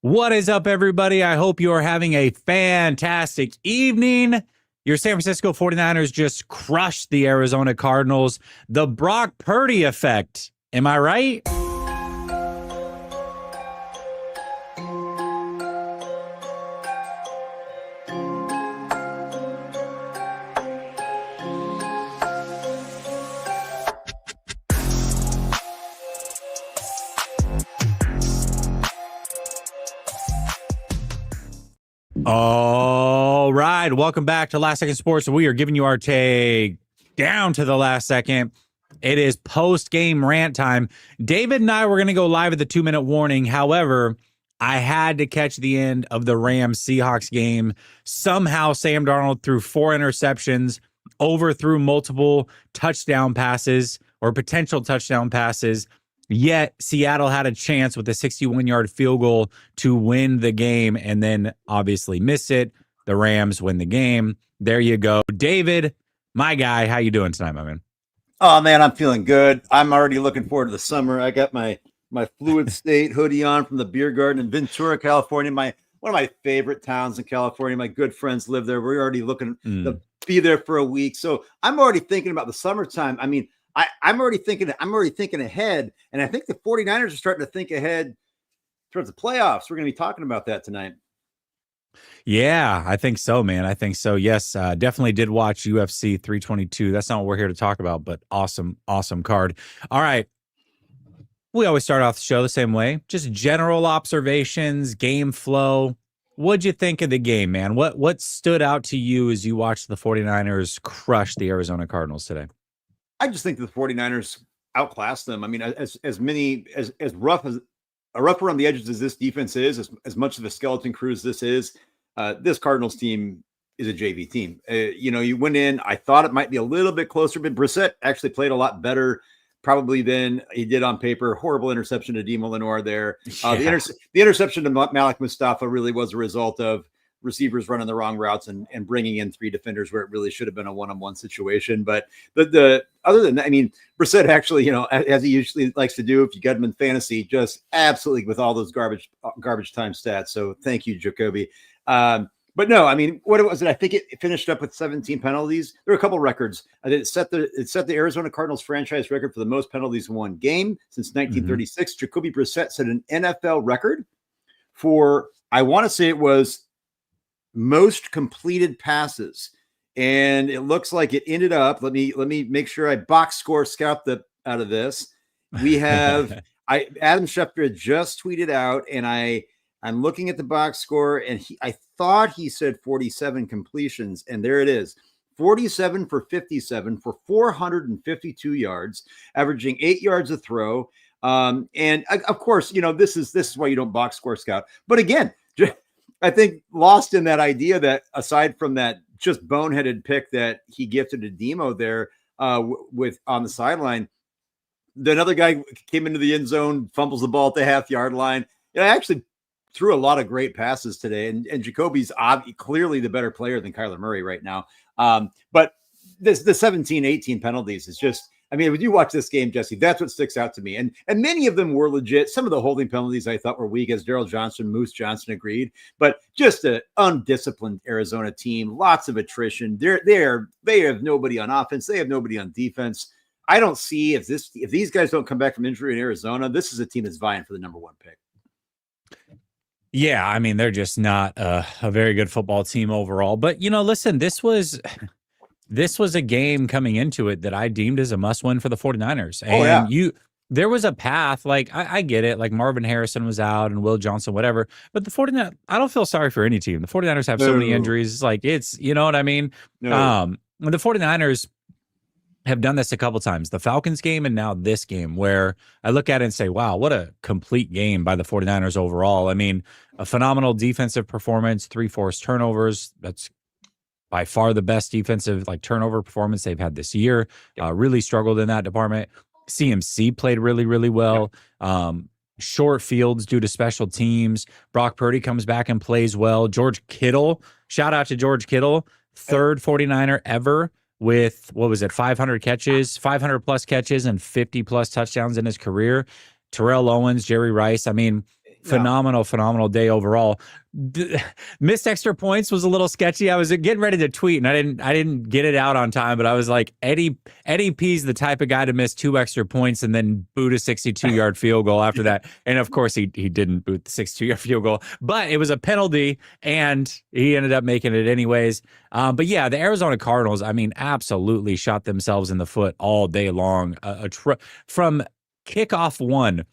What is up, everybody? I hope you are having a fantastic evening. Your San Francisco 49ers just crushed the Arizona Cardinals. The Brock Purdy effect. Am I right? All right. Welcome back to Last Second Sports. We are giving you our take down to the last second. It is post-game rant time. David and I were going to go live at the 2-minute warning. However, I had to catch the end of the Rams-Seahawks game. Somehow, Sam Darnold threw 4 interceptions, overthrew multiple touchdown passes or potential touchdown passes. Yet Seattle had a chance with a 61-yard field goal to win the game and then obviously miss it. The Rams win the game. There you go. David, my guy, how you doing tonight, my man? Oh, man, I'm feeling good. I'm already looking forward to the summer. I got my Fluid State hoodie on from the beer garden in Ventura, California. One of my favorite towns in California. My good friends live there. We're already looking to be there for a week. So I'm already thinking about the summertime. I mean, I'm already thinking ahead, and I think the 49ers are starting to think ahead towards the playoffs. We're going to be talking about that tonight. Yeah, I think so, man. I think so. Yes, definitely did watch UFC 322. That's not what we're here to talk about, but awesome card. All right. We always start off the show the same way. Just general observations, game flow. What'd you think of the game, man? What stood out to you as you watched the 49ers crush the Arizona Cardinals today? I just think the 49ers outclassed them. I mean, as rough around the edges as this defense is, as much of a skeleton crew as this is, this Cardinals team is a JV team. You went in, I thought it might be a little bit closer, but Brissett actually played a lot better probably than he did on paper. Horrible interception to Demo Lenoir there. The interception to Malik Mustafa really was a result of receivers running the wrong routes and bringing in 3 defenders where it really should have been a one-on-one situation. But the other than that, I mean, Brissett actually, as he usually likes to do, if you got him in fantasy, just absolutely with all those garbage time stats. So thank you, Jacoby. But no, I mean, what was it? I think it finished up with 17 penalties. There were a couple records. It set the Arizona Cardinals franchise record for the most penalties in one game since 1936. Jacoby Brissett set an NFL record for, I want to say it was most completed passes, and it looks like it ended up. Let me make sure I box score scout out of this. We have Adam Schefter had just tweeted out, and I'm looking at the box score, and I thought he said 47 completions, and there it is. 47 for 57 for 452 yards, averaging 8 yards a throw. And of course, this is why you don't box score scout. But again, I think lost in that idea that aside from that just boneheaded pick that he gifted to Demo there with on the sideline, another guy came into the end zone, fumbles the ball at the half-yard line. I actually threw a lot of great passes today, and Jacoby's clearly the better player than Kyler Murray right now. But the 17, 18 penalties is just, I mean, when you watch this game, Jesse, that's what sticks out to me. And many of them were legit. Some of the holding penalties I thought were weak, as Moose Johnson agreed. But just an undisciplined Arizona team, lots of attrition. They have nobody on offense. They have nobody on defense. I don't see if these guys don't come back from injury in Arizona, this is a team that's vying for the number 1 pick. Yeah, I mean, they're just not a very good football team overall. But, listen, this was a game coming into it that I deemed as a must-win for the 49ers. And there was a path, like, I get it, like Marvin Harrison was out and Will Johnson, whatever. But the 49ers, I don't feel sorry for any team. The 49ers have so many injuries. It's like, you know what I mean? The 49ers have done this a couple times, the Falcons game and now this game, where I look at it and say, wow, what a complete game by the 49ers overall. I mean, a phenomenal defensive performance, 3 forced turnovers. That's by far the best defensive turnover performance they've had this year. Really struggled in that department. CMC played really, really well. Short fields due to special teams. Brock Purdy comes back and plays well. George Kittle, shout out to George Kittle, 3rd 49er ever with, 500 catches, 500 plus catches and 50 plus touchdowns in his career. Terrell Owens, Jerry Rice. I mean, phenomenal day overall. Missed extra points was a little sketchy. I was getting ready to tweet and I didn't get it out on time, but I was like, Eddie P's the type of guy to miss 2 extra points and then boot a 62-yard field goal after that. And of course he didn't boot the 62-yard field goal, but it was a penalty and he ended up making it anyways. But yeah, the Arizona Cardinals, I mean, absolutely shot themselves in the foot all day long. From kickoff one,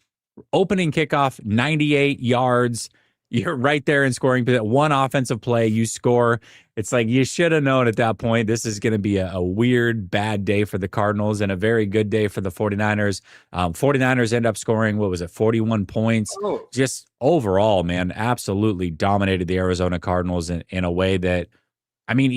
opening kickoff, 98 yards. You're right there in scoring. One offensive play, you score. It's like you should have known at that point this is going to be a weird, bad day for the Cardinals and a very good day for the 49ers. 49ers end up scoring, 41 points. Oh. Just overall, man, absolutely dominated the Arizona Cardinals in a way that, I mean,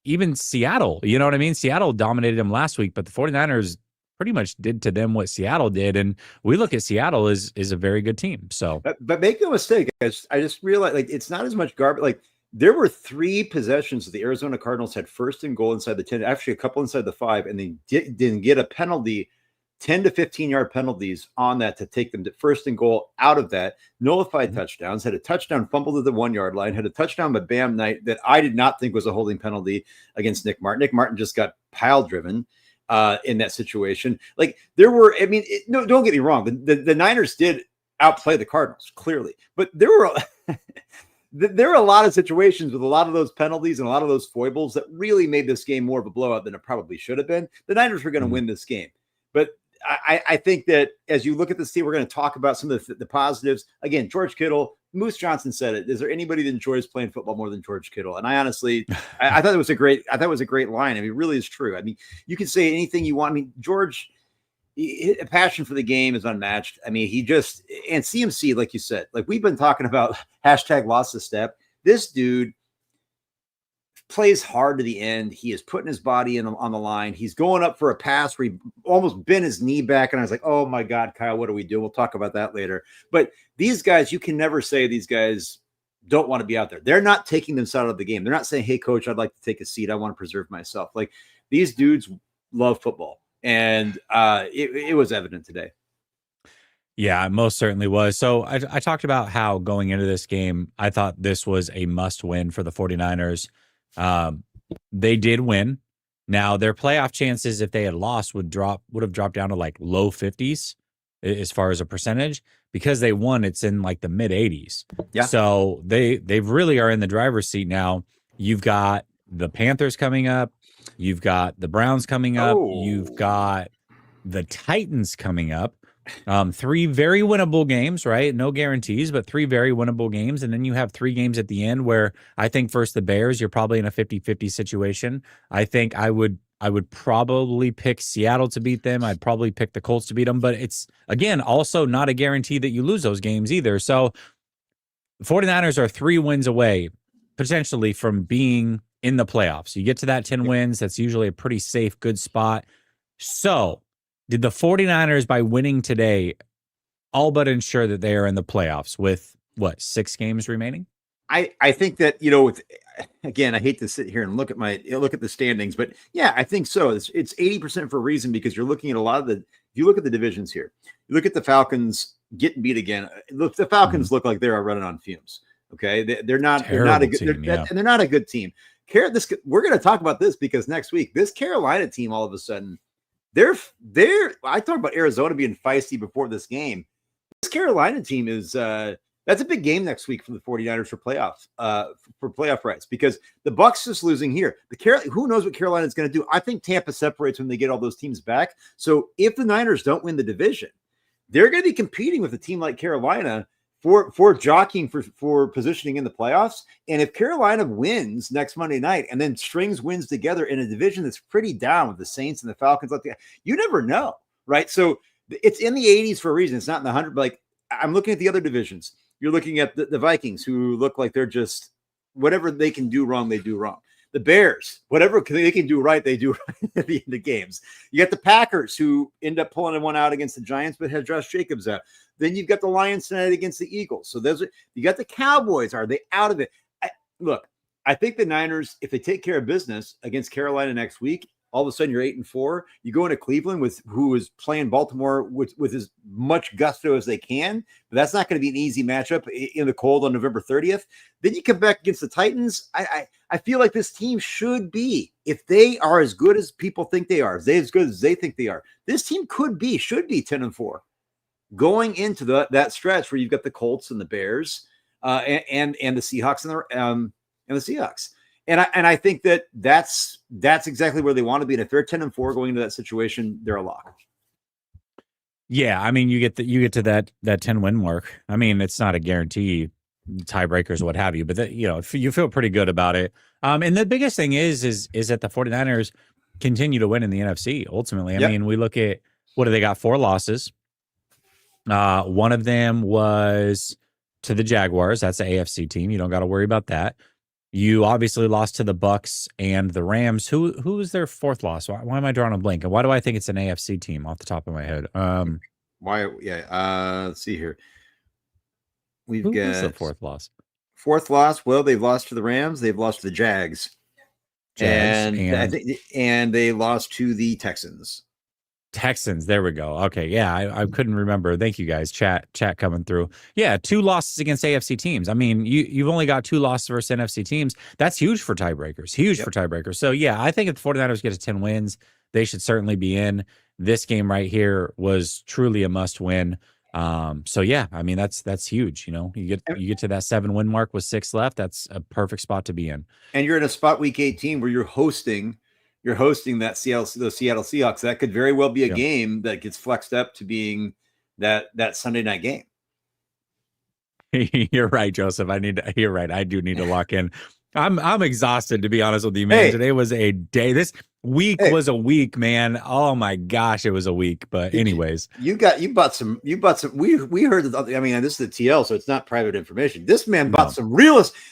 even Seattle, you know what I mean? Seattle dominated them last week, but the 49ers pretty much did to them what Seattle did. And we look at Seattle as a very good team. So, but make no mistake, I just realized, like, it's not as much garbage. Like, there were 3 possessions that the Arizona Cardinals had first and goal inside the 10, actually a couple inside the 5, and they didn't get a penalty, 10 to 15-yard penalties on that to take them to first and goal out of that. Nullified touchdowns, had a touchdown fumbled at the 1-yard line, had a touchdown by Bam Knight that I did not think was a holding penalty against Nick Martin. Nick Martin just got pile driven in that situation. Like, there were, I mean, no, don't get me wrong. The Niners did outplay the Cardinals clearly, but there were a lot of situations with a lot of those penalties and a lot of those foibles that really made this game more of a blowout than it probably should have been. The Niners were going to win this game, but I think that as you look at this team, we're going to talk about some of the positives. Again, George Kittle, Moose Johnson said it. Is there anybody that enjoys playing football more than George Kittle? And I honestly, I thought it was a great line. I mean, it really is true. I mean, you can say anything you want. I mean, George, a passion for the game is unmatched. I mean, and CMC, like you said, like we've been talking about hashtag lost a step. This dude plays hard to the end. He is putting his body on the line. He's going up for a pass where he almost bent his knee back. And I was like, oh my God, Kyle, what do we do? We'll talk about that later. But these guys, you can never say these guys don't want to be out there. They're not taking themselves out of the game. They're not saying, hey, coach, I'd like to take a seat. I want to preserve myself. Like, these dudes love football. And it was evident today. Yeah, it most certainly was. So I talked about how going into this game, I thought this was a must win for the 49ers. They did win. Now their playoff chances, if they had lost, would have dropped down to like low 50s as far as a percentage. Because they won, it's in like the mid 80s. Yeah. So they really are in the driver's seat now. You've got the Panthers coming up. You've got the Browns coming up. Oh. You've got the Titans coming up. 3 very winnable games, right? No guarantees, but 3 very winnable games. And then you have 3 games at the end where I think first the Bears, you're probably in a 50-50 situation. I think I would probably pick Seattle to beat them. I'd probably pick the Colts to beat them, but it's, again, also not a guarantee that you lose those games either. So the 49ers are 3 wins away potentially from being in the playoffs. You get to that 10 wins. That's usually a pretty safe, good spot. So did the 49ers, by winning today, all but ensure that they are in the playoffs with, 6 games remaining? I think that, again, I hate to sit here and look at the standings, but yeah, I think so. It's 80% for a reason, because you're looking at if you look at the divisions here, you look at the Falcons getting beat again. Look, the Falcons look like they're running on fumes. Okay. They're not a good team, and they're not a good team. We're going to talk about this because next week, this Carolina team, all of a sudden, I talked about Arizona being feisty before this game. This Carolina team is that's a big game next week for the 49ers for playoff rights, because the Bucs just losing here. Who knows what Carolina is going to do? I think Tampa separates when they get all those teams back. So if the Niners don't win the division, they're going to be competing with a team like Carolina for jockeying for positioning in the playoffs. And if Carolina wins next Monday night and then strings wins together in a division that's pretty down with the Saints and the Falcons, you never know, right? So it's in the 80s for a reason. It's not in the 100. Like, I'm looking at the other divisions. You're looking at the Vikings, who look like they're just whatever they can do wrong, they do wrong. The Bears, whatever they can do right, they do right at the end of games. You got the Packers, who end up pulling one out against the Giants, but had Josh Jacobs out. Then you've got the Lions tonight against the Eagles. So you got the Cowboys. Are they out of it? Look, I think the Niners, if they take care of business against Carolina next week, all of a sudden you're 8-4. You go into Cleveland who is playing Baltimore with as much gusto as they can, but that's not going to be an easy matchup in the cold on November 30th. Then you come back against the Titans. I feel like this team should be, if they are as good as people think they are, as good as they think they are, this team should be 10-4 going into that stretch where you've got the Colts and the Bears and the Seahawks and the Seahawks. And I think that's exactly where they want to be. And if they're 10-4 going into that situation, they're a lock. Yeah, I mean, you get to that 10-win mark. I mean, it's not a guarantee, tiebreakers, what have you, but you feel pretty good about it. And the biggest thing is that the 49ers continue to win in the NFC ultimately. I mean, we look at what do they got? 4 losses. One of them was to the Jaguars. That's the AFC team. You don't got to worry about that. You obviously lost to the Bucks and the Rams. Who was their 4th loss? Why am I drawing a blank? And why do I think it's an AFC team off the top of my head? Why? Yeah. Let's see here. Who was the 4th loss? 4th loss. Well, they've lost to the Rams. They've lost to the Jags. And they lost to the Texans. There we go. Okay. Yeah. I couldn't remember. Thank you guys. Chat coming through. Yeah. 2 losses against AFC teams. I mean, you've only got 2 losses versus NFC teams. That's huge for tiebreakers. So yeah, I think if the 49ers get to 10 wins, they should certainly be in. This game right here was truly a must win. So yeah, I mean, that's huge. You get to that 7-win mark with 6 left. That's a perfect spot to be in. And you're in a spot week 18 where you're hosting that Seattle Seahawks. That could very well be a game that gets flexed up to being that Sunday night game. You're right, Joseph. You're right. I do need to lock in. I'm exhausted, to be honest with you, man. Hey, today was a day. This week was a week, man. Oh my gosh, it was a week. But anyways, you bought some. We heard that. I mean, this is the TL, so it's not private information. This man bought some real estate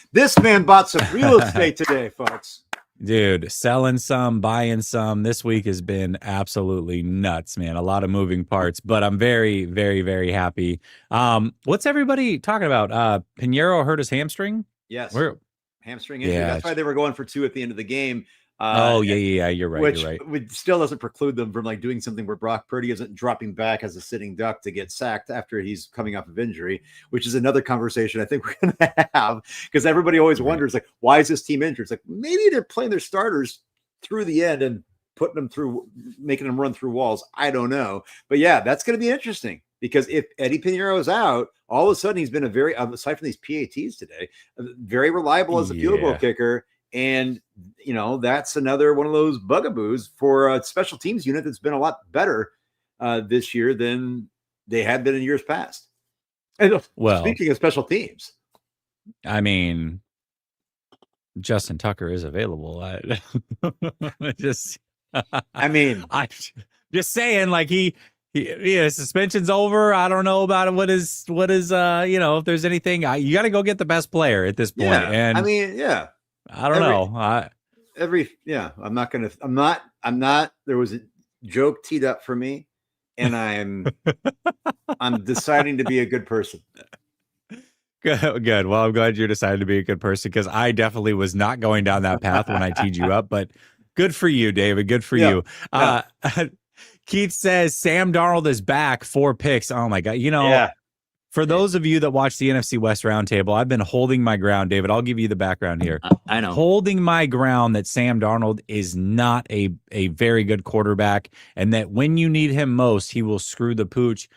today, folks. Dude, selling some, buying some. This week has been absolutely nuts, man. A lot of moving parts, but I'm very, very, very happy. What's everybody talking about? Pinheiro hurt his hamstring? Yes. Hamstring injury. Yeah. That's why they were going for 2 at the end of the game. Yeah. You're right. Which still doesn't preclude them from doing something where Brock Purdy isn't dropping back as a sitting duck to get sacked after he's coming off of injury, which is another conversation I think we're going to have, because everybody always wonders, why is this team injured? It's maybe they're playing their starters through the end and putting them through, making them run through walls. I don't know. But yeah, that's going to be interesting, because if Eddie Pinheiro is out, all of a sudden he's been a very, aside from these PATs today, very reliable as a field goal kicker. And, that's another one of those bugaboos for a special teams unit that's been a lot better this year than they had been in years past. And speaking of special teams, I mean, Justin Tucker is available. I'm just saying, suspension's over. I don't know about what is, if there's anything, you got to go get the best player at this point. Yeah, and I don't know. I'm not. There was a joke teed up for me, and I'm deciding to be a good person. Good. Well, I'm glad you decided to be a good person, because I definitely was not going down that path when I teed you up. But good for you, David. Good for you. Keith says Sam Darnold is back, 4 picks. Oh my God. For those of you that watch the NFC West Roundtable, I've been holding my ground, David. I'll give you the background here. I know. Holding my ground that Sam Darnold is not a very good quarterback, and that when you need him most, he will screw the pooch.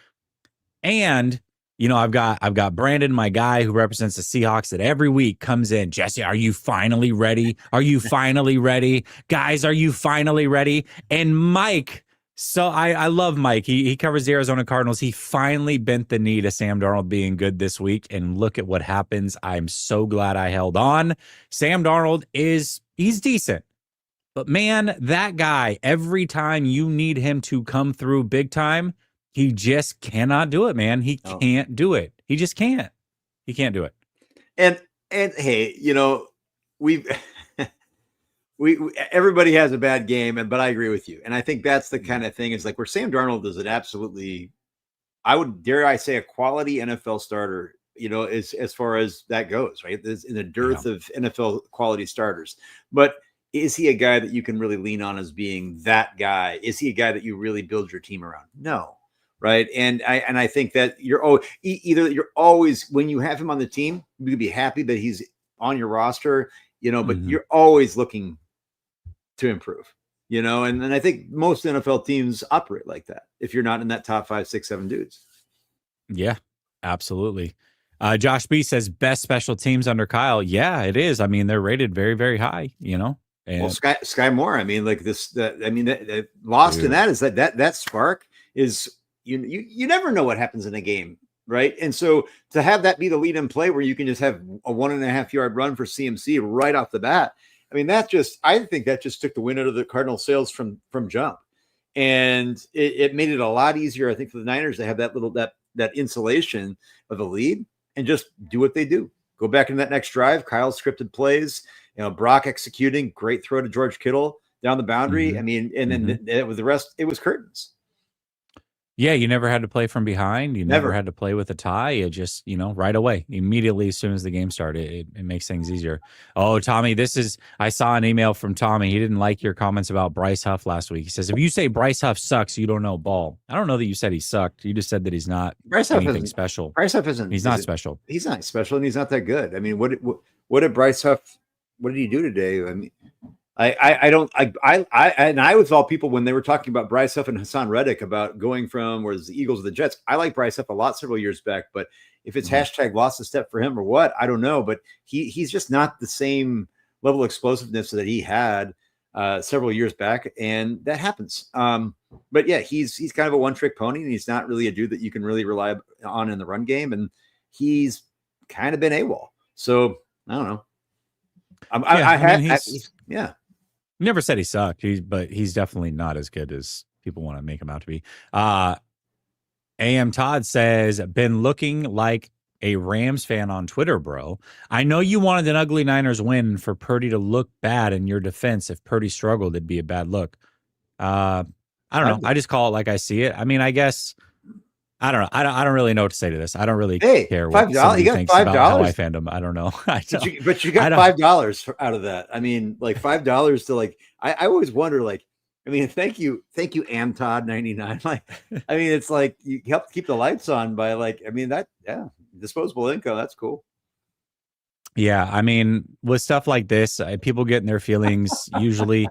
And, I've got Brandon, my guy who represents the Seahawks, that every week comes in. Jesse, are you finally ready? Are you finally ready? Guys, are you finally ready? And Mike... So I love Mike. He covers the Arizona Cardinals. He finally bent the knee to Sam Darnold being good this week, and look at what happens. I'm so glad I held on. Sam Darnold he's decent, but man, that guy, every time you need him to come through big time, he just cannot do it, man. He can't do it. He just can't. He can't do it. And hey, we've everybody has a bad game, but I agree with you. And I think that's the kind of thing, is where Sam Darnold is an absolutely, dare I say, a quality NFL starter, as far as that goes, right? There's in a dearth of NFL quality starters. But is he a guy that you can really lean on as being that guy? Is he a guy that you really build your team around? No. Right. And I think that either you're always, when you have him on the team, you can be happy that he's on your roster, but you're always looking to improve, and I think most NFL teams operate like that. If you're not in that top 5, 6, 7 dudes. Yeah, absolutely. Josh B says best special teams under Kyle. Yeah, it is. I mean, they're rated very, very high, And well, Sky Moore, I mean, like this, that lost dude. In that is that spark is, you never know what happens in a game. Right. And so to have that be the lead in play where you can just have a 1.5 yard run for CMC right off the bat. I mean, I think that just took the wind out of the Cardinals sails from jump. And it made it a lot easier, I think, for the Niners to have that insulation of the lead and just do what they do. Go back in that next drive. Kyle scripted plays, Brock executing, great throw to George Kittle down the boundary. I mean, and then with the rest, it was curtains. Yeah, you never had to play from behind. You never had to play with a tie. It just, right away, immediately as soon as the game started, it makes things easier. Oh, Tommy, I saw an email from Tommy. He didn't like your comments about Bryce Huff last week. He says, if you say Bryce Huff sucks, you don't know ball. I don't know that you said he sucked. You just said that he's not anything special. Bryce Huff isn't. He's not special. He's not special, and he's not that good. I mean, what did Bryce Huff, what did he do today? I mean, I was all people when they were talking about Bryce Huff and Hassan Reddick about going from where's the Eagles to the Jets. I like Bryce Huff a lot several years back, but if it's hashtag lost a step for him or what, I don't know. But he's just not the same level of explosiveness that he had several years back, and that happens. But yeah, he's kind of a one-trick pony, and he's not really a dude that you can really rely on in the run game, and he's kind of been AWOL. So I don't know. Yeah. Never said he sucked, but he's definitely not as good as people want to make him out to be. AM Todd says, been looking like a Rams fan on Twitter, bro. I know you wanted an ugly Niners win for Purdy to look bad in your defense. If Purdy struggled, it'd be a bad look. I don't know. I just call it like I see it. I mean, I guess I don't know. I don't really know what to say to this. I don't really care what somebody thinks about how I fandom. I don't know. But you got $5 out of that. I mean, like $5 to like. I always wonder, like, I mean, thank you, Amtod 99. Like, I mean, it's like you help keep the lights on by like. I mean, disposable income. That's cool. Yeah, I mean, with stuff like this, people get in their feelings. Usually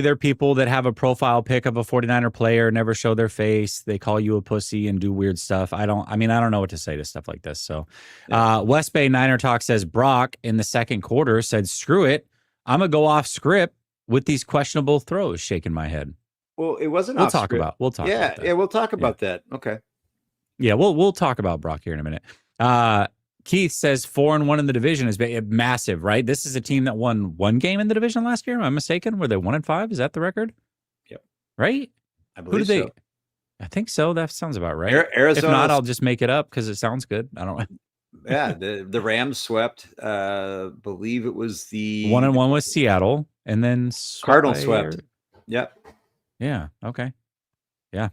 they're people that have a profile pic of a 49er player, never show their face. They call you a pussy and do weird stuff. I don't know what to say to stuff like this. So West Bay Niner Talk says Brock in the second quarter said, screw it. I'm going to go off script with these questionable throws, shaking my head. Well, it wasn't We'll talk about that. Yeah, we'll talk about that. Okay. Yeah, we'll talk about Brock here in a minute. Keith says 4-1 in the division is massive, right? This is a team that won one game in the division last year. Am I mistaken? Were they 1-5? Is that the record? Yep. Right? I believe so. I think so. That sounds about right. Arizona. If not, I'll just make it up because it sounds good. I don't know. Yeah, the Rams swept. Believe it was the 1-1 with Seattle, and then Cardinals swept. Yep. Yeah. Okay. Yeah.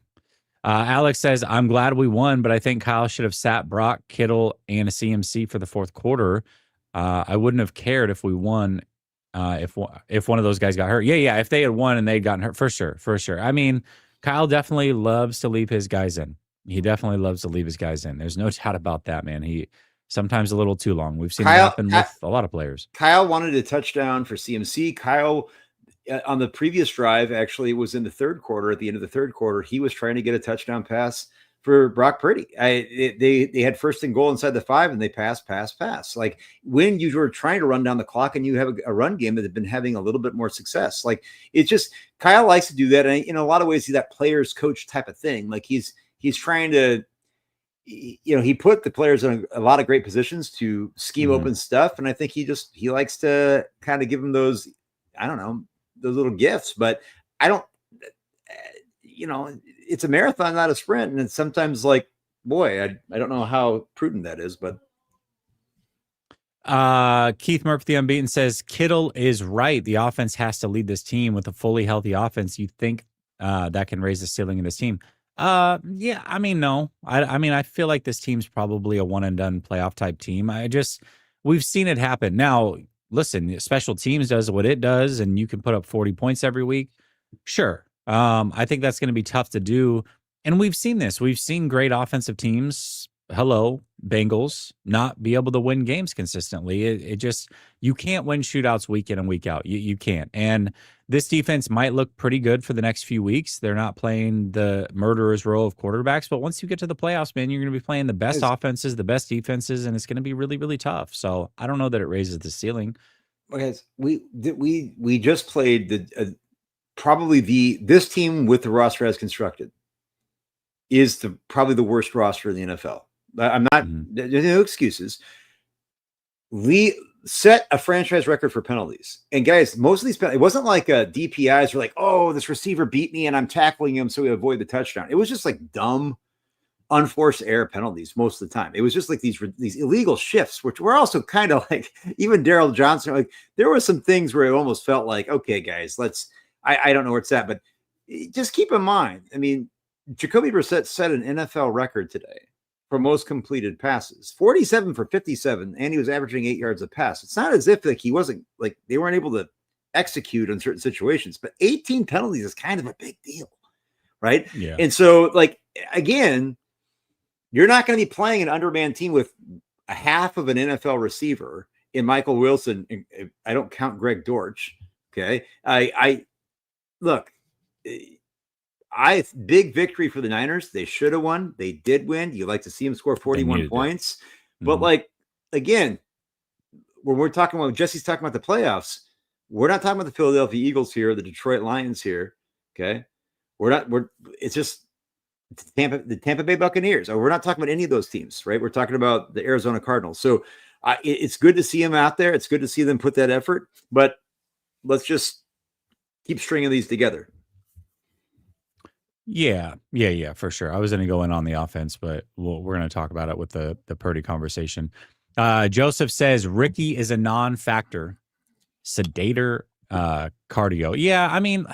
Alex says, I'm glad we won, but I think Kyle should have sat Brock, Kittle, and a CMC for the fourth quarter. I wouldn't have cared if we won if one of those guys got hurt. Yeah. If they had won and they'd gotten hurt, for sure. I mean, Kyle definitely loves to leave his guys in. He definitely loves to leave his guys in. There's no doubt about that, man. He sometimes a little too long. We've seen it happen with a lot of players. Kyle wanted a touchdown for CMC. Kyle on the previous drive, actually, it was in the third quarter. At the end of the third quarter, he was trying to get a touchdown pass for Brock Purdy. They had first and goal inside the 5, and they pass. Like when you were trying to run down the clock and you have a run game that had been having a little bit more success. Like it's just Kyle likes to do that, and in a lot of ways, he's that players coach type of thing. Like he's trying to. He put the players in a lot of great positions to scheme open stuff, and I think he likes to kind of give them those. I don't know. Those little gifts, but I don't, it's a marathon, not a sprint. And it's sometimes like, boy, I don't know how prudent that is, but. Keith Murphy, the unbeaten says Kittle is right. The offense has to lead this team with a fully healthy offense. You think that can raise the ceiling of this team? Yeah, I mean, no, I mean, I feel like this team's probably a one and done playoff type team. We've seen it happen. Now, listen, special teams does what it does, and you can put up 40 points every week. Sure. I think that's going to be tough to do. And we've seen this. We've seen great offensive teams, hello, Bengals, not be able to win games consistently. It just, you can't win shootouts week in and week out. You can't. And this defense might look pretty good for the next few weeks. They're not playing the murderer's row of quarterbacks, but once you get to the playoffs, man, you're going to be playing the best offenses, the best defenses, and it's going to be really, really tough. So I don't know that it raises the ceiling. Guys, we just played this team with the roster as constructed is probably the worst roster in the NFL. I'm not, no excuses. We set a franchise record for penalties. And guys, most of these, it wasn't like DPIs were like, oh, this receiver beat me and I'm tackling him so we avoid the touchdown. It was just like dumb, unforced error penalties most of the time. It was just like these illegal shifts, which were also kind of like, even Daryl Johnson, like there were some things where it almost felt like, okay, guys, I don't know where it's at, but just keep in mind, I mean, Jacoby Brissett set an NFL record today for most completed passes, 47 for 57, and he was averaging 8 yards a pass. It's not as if like he wasn't like they weren't able to execute on certain situations, but 18 penalties is kind of a big deal, right? Yeah. And so, like again, you're not going to be playing an undermanned team with a half of an NFL receiver in Michael Wilson. I don't count Greg Dortch. Okay, I look. Big victory for the Niners. They should have won. They did win. You like to see them score 41 points. But like, again, when we're talking about, Jesse's talking about the playoffs, we're not talking about the Philadelphia Eagles here, the Detroit Lions here. Okay. It's just the Tampa Bay Buccaneers. We're not talking about any of those teams, right? We're talking about the Arizona Cardinals. So it's good to see them out there. It's good to see them put that effort, but let's just keep stringing these together. Yeah, for sure. I was going to go in on the offense, but we're going to talk about it with the Purdy conversation. Joseph says Ricky is a non-factor. Sedator cardio. Yeah, I mean,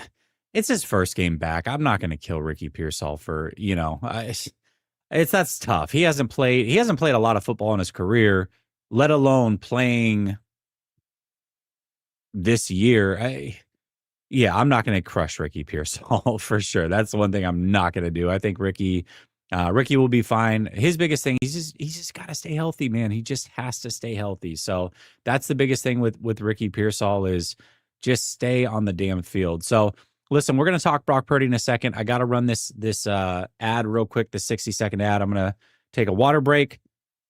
it's his first game back. I'm not going to kill Ricky Pearsall for, that's tough. He hasn't played a lot of football in his career, let alone playing this year. I'm not going to crush Ricky Pearsall for sure. That's the one thing I'm not going to do. I think Ricky will be fine. His biggest thing, he's just got to stay healthy, man. He just has to stay healthy. So that's the biggest thing with Ricky Pearsall is just stay on the damn field. So listen, we're going to talk Brock Purdy in a second. I got to run this ad real quick, the 60-second ad. I'm going to take a water break,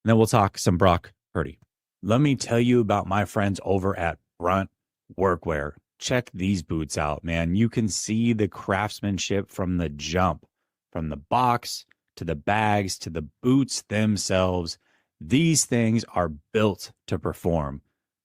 and then we'll talk some Brock Purdy. Let me tell you about my friends over at Brunt Workwear. Check these boots out, man. You can see the craftsmanship from the jump, from the box to the bags to the boots themselves. These things are built to perform.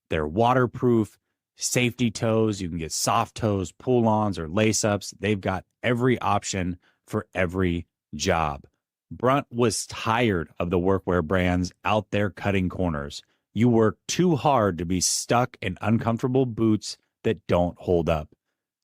They're waterproof, safety toes. You can get soft toes, pull-ons, or lace-ups. They've got every option for every job. Brunt was tired of the workwear brands out there cutting corners. You work too hard to be stuck in uncomfortable boots that don't hold up.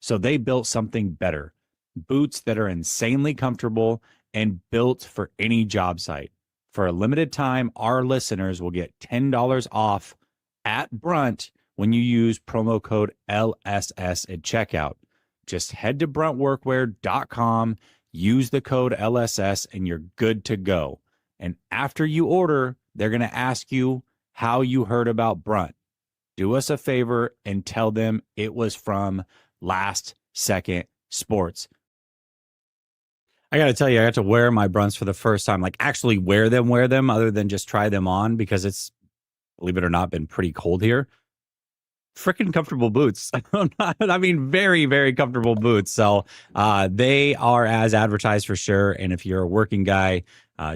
So they built something better. Boots that are insanely comfortable and built for any job site. For a limited time, our listeners will get $10 off at Brunt when you use promo code LSS at checkout. Just head to bruntworkwear.com, use the code LSS, and you're good to go. And after you order, they're going to ask you how you heard about Brunt. Do us a favor and tell them it was from Last Second Sports. I got to tell you, I got to wear my Brunts for the first time, like actually wear them other than just try them on because it's, believe it or not, been pretty cold here. Freaking comfortable boots. I mean, very, very comfortable boots. So they are as advertised for sure. And if you're a working guy,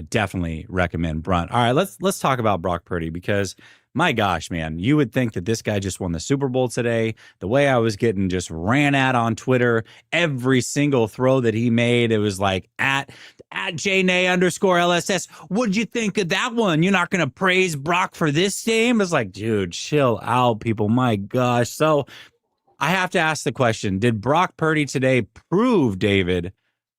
definitely recommend Brunt. All right, let's talk about Brock Purdy because my gosh, man, you would think that this guy just won the Super Bowl today. The way I was getting just ran at on Twitter, every single throw that he made, it was like at JNay_LSS. What'd you think of that one? You're not going to praise Brock for this game? It's like, dude, chill out, people. My gosh. So I have to ask the question, did Brock Purdy today prove, David,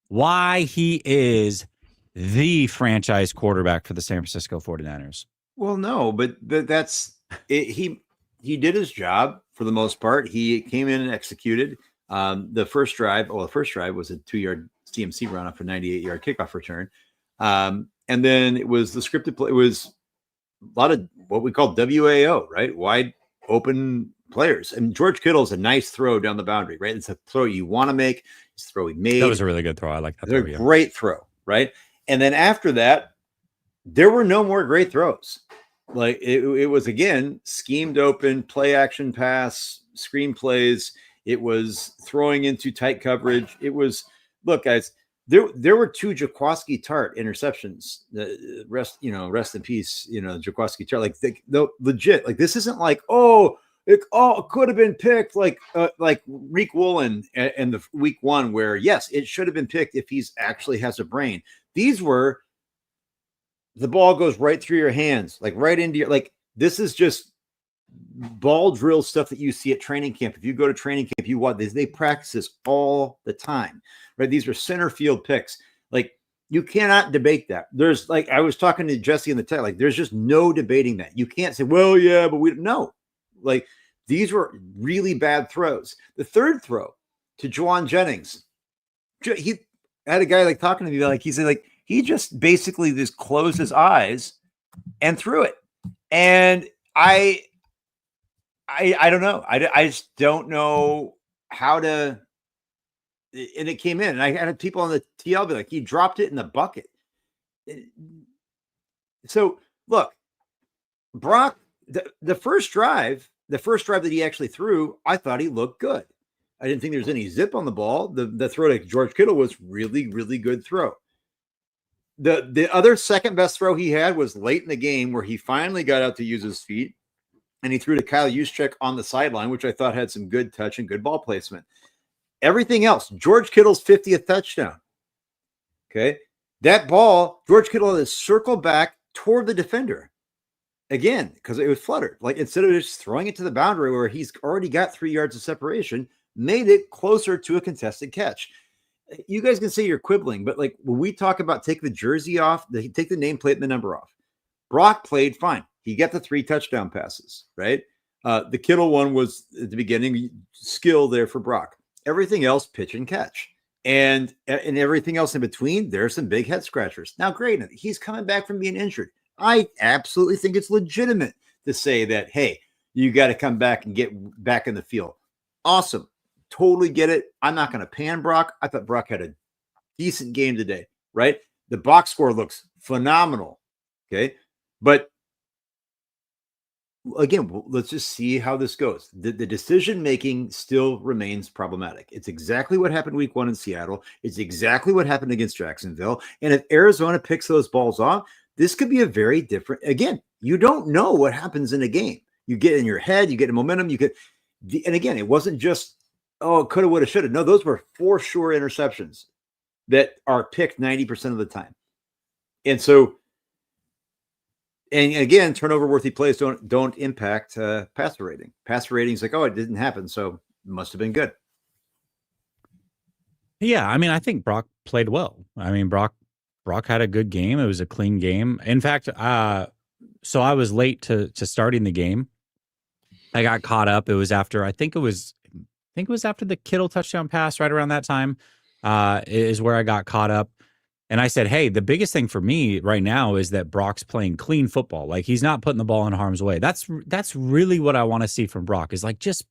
why he is the franchise quarterback for the San Francisco 49ers? Well, no, but that's it. he did his job for the most part. He came in and executed. The first drive was a 2-yard CMC run off a 98-yard kickoff return. And then it was the scripted play. It was a lot of what we call WAO, right? Wide open players. And George Kittle's a nice throw down the boundary, right? It's a throw you want to make. It's a throw he made. That was a really good throw. I like that. Throw, great throw, right? And then after that, there were no more great throws. Like it was, again, schemed open, play action pass, screen plays. It was throwing into tight coverage. It was, look, guys, there were 2 Jaquiski Tart interceptions. Rest in peace, Jaquiski Tart. Like the legit, like this isn't like, it could have been picked like Reek Woolen in the week 1, where yes, it should have been picked if he's actually has a brain. These were, the ball goes right through your hands, like right into your, like, this is just ball drill stuff that you see at training camp. If you go to training camp, you watch this, they practice this all the time, right? These are center field picks. Like, you cannot debate that. There's, like, I was talking to Jesse in the tech, like, there's just no debating that. You can't say, well, yeah, but we don't know. Like, these were really bad throws. The third throw to Juwan Jennings, he had a guy like talking to me, like, he said, like, he just basically just closed his eyes and threw it. And I don't know. I just don't know how to. And it came in, and I had people on the TL be like, he dropped it in the bucket. So look, Brock, the first drive that he actually threw, I thought he looked good. I didn't think there was any zip on the ball. The throw to George Kittle was really, really good throw. The other second best throw he had was late in the game, where he finally got out to use his feet, and he threw to Kyle Juszczyk on the sideline, which I thought had some good touch and good ball placement. Everything else, George Kittle's 50th touchdown. Okay. That ball, George Kittle had to circle back toward the defender again, because it was fluttered. Like, instead of just throwing it to the boundary where he's already got 3 yards of separation, made it closer to a contested catch. You guys can say you're quibbling, but like, when we talk about take the jersey off, take the nameplate and the number off, Brock played fine. He got the 3 touchdown passes, right? The Kittle one was at the beginning, skill there for Brock. Everything else, pitch and catch. And everything else in between, there's some big head scratchers. Now, great, he's coming back from being injured. I absolutely think it's legitimate to say that, hey, you got to come back and get back in the field. Awesome. Totally get it. I'm not going to pan Brock. I thought Brock had a decent game today, right? The box score looks phenomenal. Okay. But again, let's just see how this goes. The decision-making still remains problematic. It's exactly what happened week 1 in Seattle. It's exactly what happened against Jacksonville. And if Arizona picks those balls off, this could be a very different, again, you don't know what happens in a game. You get in your head, you get in momentum, and again, it wasn't just, coulda, woulda, shoulda. No, those were for sure interceptions that are picked 90% of the time. And so, and again, turnover-worthy plays don't impact passer rating. Passer rating is like, it didn't happen, so it must have been good. Yeah, I mean, I think Brock played well. I mean, Brock had a good game. It was a clean game. In fact, so I was late to starting the game. I got caught up. It was after, I think it was after the Kittle touchdown pass, right around that time, is where I got caught up. And I said, hey, the biggest thing for me right now is that Brock's playing clean football. Like, he's not putting the ball in harm's way. That's really what I want to see from Brock, is like, just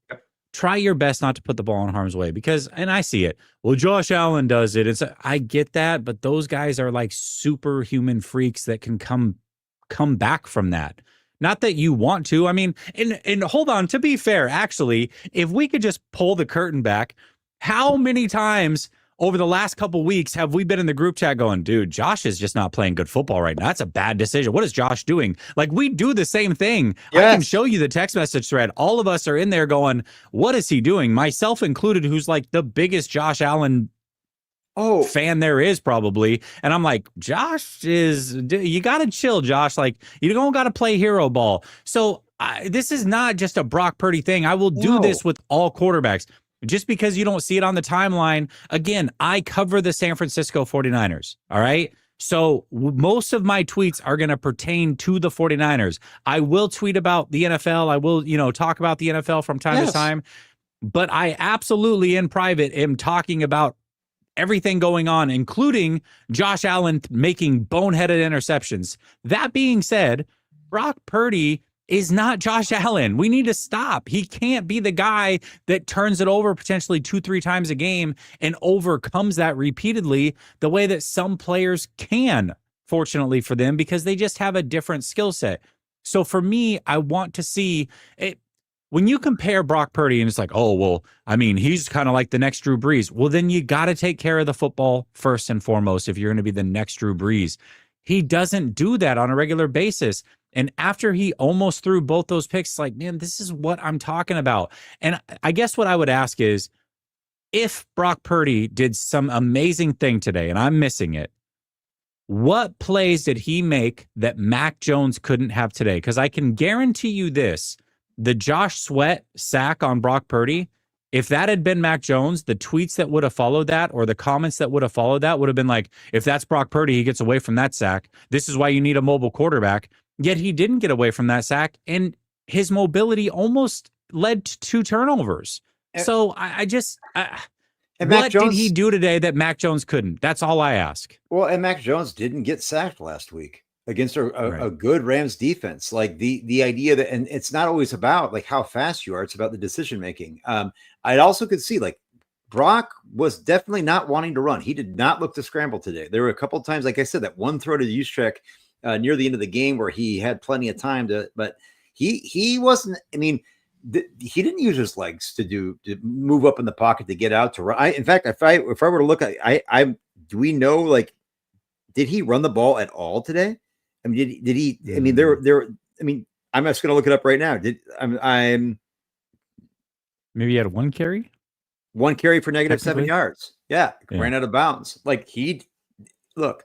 try your best not to put the ball in harm's way, because, and I see it. Well, Josh Allen does it. I get that, but those guys are like superhuman freaks that can come back from that. Not that you want to. I mean, and hold on, to be fair, actually, if we could just pull the curtain back, how many times over the last couple weeks have we been in the group chat going, dude, Josh is just not playing good football right now. That's a bad decision. What is Josh doing? Like, we do the same thing. Yes. I can show you the text message thread. All of us are in there going, what is he doing? Myself included, who's like the biggest Josh Allen fan there is probably. And I'm like, you got to chill, Josh. Like, you don't got to play hero ball. So this is not just a Brock Purdy thing. I will do this with all quarterbacks. Just because you don't see it on the timeline, again, I cover the San Francisco 49ers, all right? So most of my tweets are going to pertain to the 49ers. I will tweet about the NFL. I will, talk about the NFL from time to time, but I absolutely in private am talking about everything going on, including Josh Allen making boneheaded interceptions. That being said, Brock Purdy is not Josh Allen. We need to stop. He can't be the guy that turns it over potentially 2-3 times a game and overcomes that repeatedly the way that some players can, fortunately for them, because they just have a different skill set. So for me, I want to see it. When you compare Brock Purdy and it's like, oh, well, I mean, he's kind of like the next Drew Brees. Well, then you got to take care of the football first and foremost if you're going to be the next Drew Brees. He doesn't do that on a regular basis. And after he almost threw both those picks, like, man, this is what I'm talking about. And I guess what I would ask is, if Brock Purdy did some amazing thing today and I'm missing it, what plays did he make that Mac Jones couldn't have today? Because I can guarantee you this. The Josh Sweat sack on Brock Purdy, if that had been Mac Jones, the tweets that would have followed that or the comments that would have followed that would have been like, if that's Brock Purdy, he gets away from that sack. This is why you need a mobile quarterback. Yet he didn't get away from that sack, and his mobility almost led to 2 turnovers. So what did he do today that Mac Jones couldn't? That's all I ask. Well, and Mac Jones didn't get sacked last week against a good Rams defense. Like the idea that, and it's not always about like how fast you are, it's about the decision making. I also could see like Brock was definitely not wanting to run. He did not look to scramble today. There were a couple of times, like I said, that one throw to Juszczyk near the end of the game where he had plenty of time to, but he wasn't, I mean, he didn't use his legs to move up in the pocket to get out to run. In fact, if I were to look at, do we know, like, did he run the ball at all today? I mean, did he? I mean, I mean, I'm just going to look it up right now. I'm maybe he had one carry for negative 7 yards. Yeah, ran out of bounds. Like look,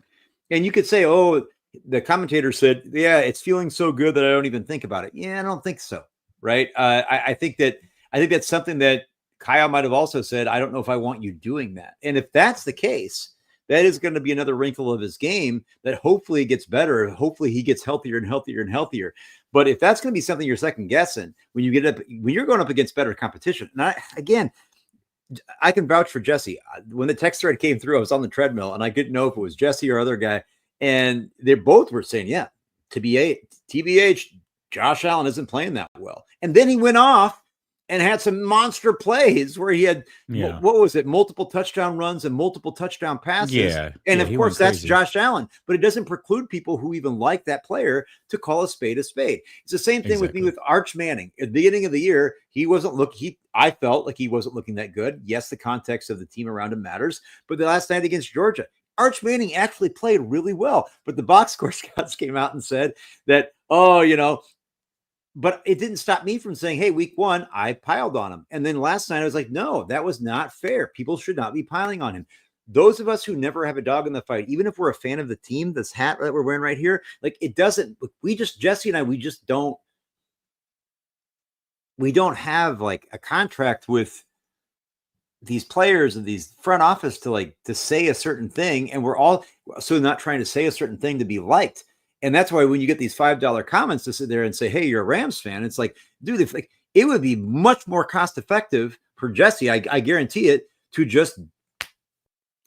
and you could say, oh, the commentator said, yeah, it's feeling so good that I don't even think about it. Yeah, I don't think so. Right. I think that's something that Kyle might have also said. I don't know if I want you doing that. And if that's the case, that is going to be another wrinkle of his game that hopefully gets better. Hopefully he gets healthier and healthier and healthier. But if that's going to be something you're second guessing when you're going up against better competition. And I can vouch for Jesse. When the text thread came through, I was on the treadmill and I didn't know if it was Jesse or other guy. And they both were saying, yeah, TBH, Josh Allen isn't playing that well. And then he went off and had some monster plays where he had, what was it? Multiple touchdown runs and multiple touchdown passes. Yeah. And of course that's Josh Allen, but it doesn't preclude people who even like that player to call a spade a spade. It's the same thing with me with Arch Manning. At the beginning of the year, I felt like he wasn't looking that good. Yes, the context of the team around him matters, but the last night against Georgia, Arch Manning actually played really well, but the box score scouts came out and said that, but it didn't stop me from saying, hey, week 1, I piled on him. And then last night I was like, no, that was not fair. People should not be piling on him. Those of us who never have a dog in the fight, even if we're a fan of the team, this hat that we're wearing right here, like it doesn't, Jesse and I, we don't have like a contract with these players and these front office to say a certain thing. And we're all so not trying to say a certain thing to be liked. And that's why when you get these $5 comments to sit there and say, hey, you're a Rams fan, it's like, dude, it would be much more cost effective for Jesse, I guarantee it, to just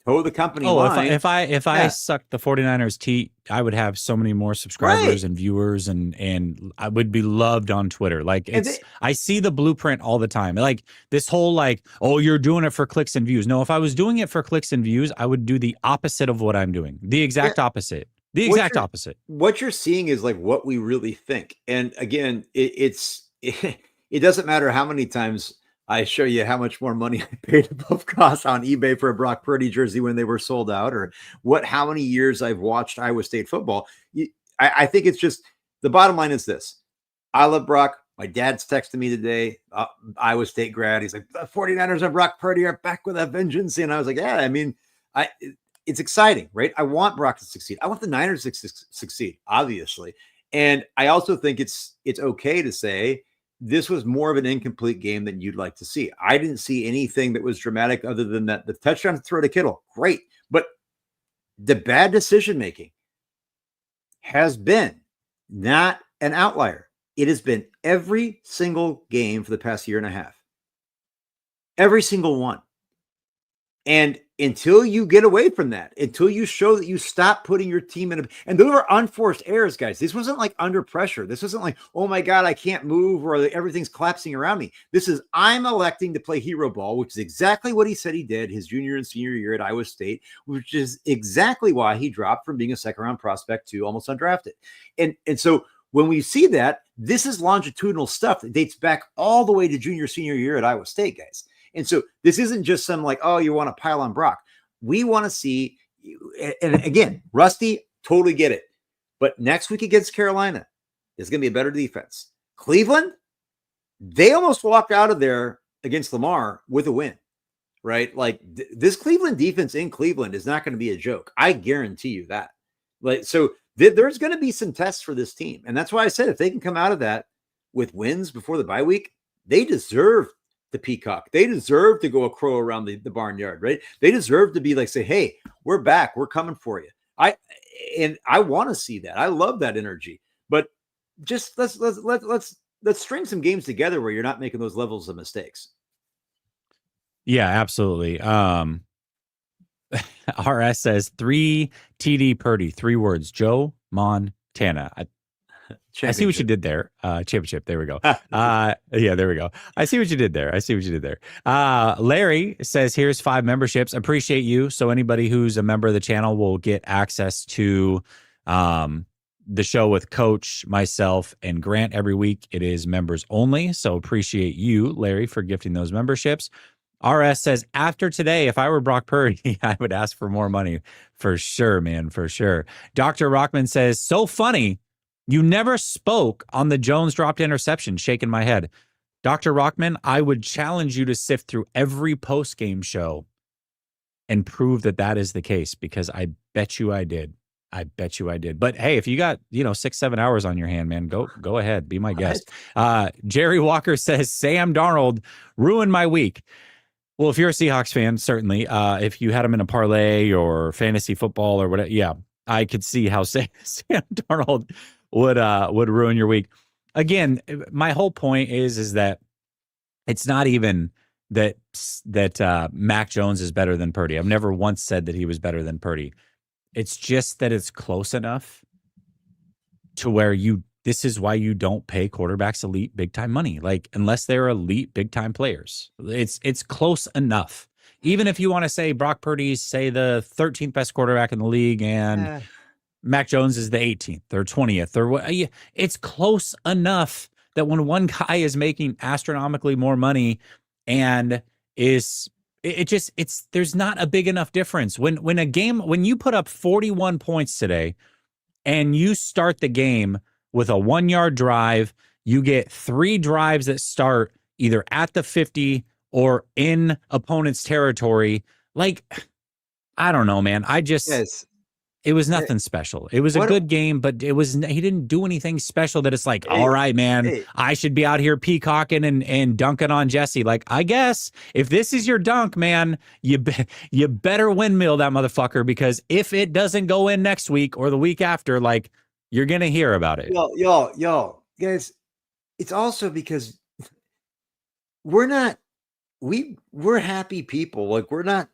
toe the company line. If I sucked the 49ers teat, I would have so many more subscribers and viewers, and I would be loved on Twitter. Like I see the blueprint all the time. Like this whole oh, you're doing it for clicks and views. No, if I was doing it for clicks and views, I would do the opposite of what I'm doing. The exact opposite. The exact opposite. What you're seeing is like what we really think. And again, it doesn't matter how many times I show you how much more money I paid above cost on eBay for a Brock Purdy jersey when they were sold out, or how many years I've watched Iowa State football. I think it's just, the bottom line is this. I love Brock. My dad's texting me today, Iowa State grad. He's like, the 49ers and Brock Purdy are back with a vengeance. And I was like, yeah, I mean, it's exciting, right? I want Brock to succeed. I want the Niners to succeed, obviously. And I also think it's okay to say this was more of an incomplete game than you'd like to see. I didn't see anything that was dramatic other than that the touchdown throw to Kittle. Great. But the bad decision making has been not an outlier. It has been every single game for the past year and a half. Every single one. And until you get away from that, until you show that you stop putting your team in and those are unforced errors, guys. This wasn't like under pressure. This wasn't like, oh my God, I can't move or everything's collapsing around me. This is, I'm electing to play hero ball, which is exactly what he said he did his junior and senior year at Iowa State, which is exactly why he dropped from being a second round prospect to almost undrafted. And so when we see that, this is longitudinal stuff that dates back all the way to junior, senior year at Iowa State, guys. And so this isn't just some like, oh, you want to pile on Brock. We want to see, and again, Rusty, totally get it. But next week against Carolina, there's going to be a better defense. Cleveland, they almost walked out of there against Lamar with a win, right? Like this Cleveland defense in Cleveland is not going to be a joke. I guarantee you that. Like, so there's going to be some tests for this team. And that's why I said, if they can come out of that with wins before the bye week, they deserve the peacock. They deserve to go a crow around the barnyard, right? They deserve to be like, say, hey, we're back. We're coming for you. I want to see that. I love that energy, but just let's string some games together where you're not making those levels of mistakes. Yeah, absolutely. RS says 3 TD Purdy, 3 words, Joe Montana. I see what you did there. Championship. There we go. Yeah, there we go. I see what you did there. Larry says, here's 5 memberships. Appreciate you. So anybody who's a member of the channel will get access to the show with Coach, myself, and Grant every week. It is members only. So appreciate you, Larry, for gifting those memberships. RS says, after today, if I were Brock Purdy, I would ask for more money. For sure, man, for sure. Dr. Rockman says, so funny. You never spoke on the Jones dropped interception, shaking my head. Dr. Rockman, I would challenge you to sift through every post-game show and prove that that is the case, because I bet you I did. But hey, if you got, 6-7 hours on your hand, man, go ahead. Be my guest. Jerry Walker says, Sam Darnold ruined my week. Well, if you're a Seahawks fan, certainly. If you had him in a parlay or fantasy football or whatever, yeah, I could see how Sam Darnold would ruin your week. Again, my whole point is that it's not even that Mac Jones is better than Purdy. I've never once said that he was better than Purdy. It's just that it's close enough to where this is why you don't pay quarterbacks elite big time money. Like, unless they're elite big time players, it's close enough. Even if you want to say Brock Purdy's, say, the 13th best quarterback in the league and Mac Jones is the 18th or 20th or what, it's close enough that when one guy is making astronomically more money and there's not a big enough difference. When you put up 41 points today and you start the game with a 1-yard drive, you get 3 drives that start either at the 50 or in opponent's territory. Like, I don't know, man. It was nothing special. It was a good game, but he didn't do anything special that it's like, all right, man, I should be out here peacocking and dunking on Jesse. Like, I guess if this is your dunk, man, you better windmill that motherfucker, because if it doesn't go in next week or the week after, like, you're going to hear about it. Y'all, guys, it's also because we're happy people. Like, we're not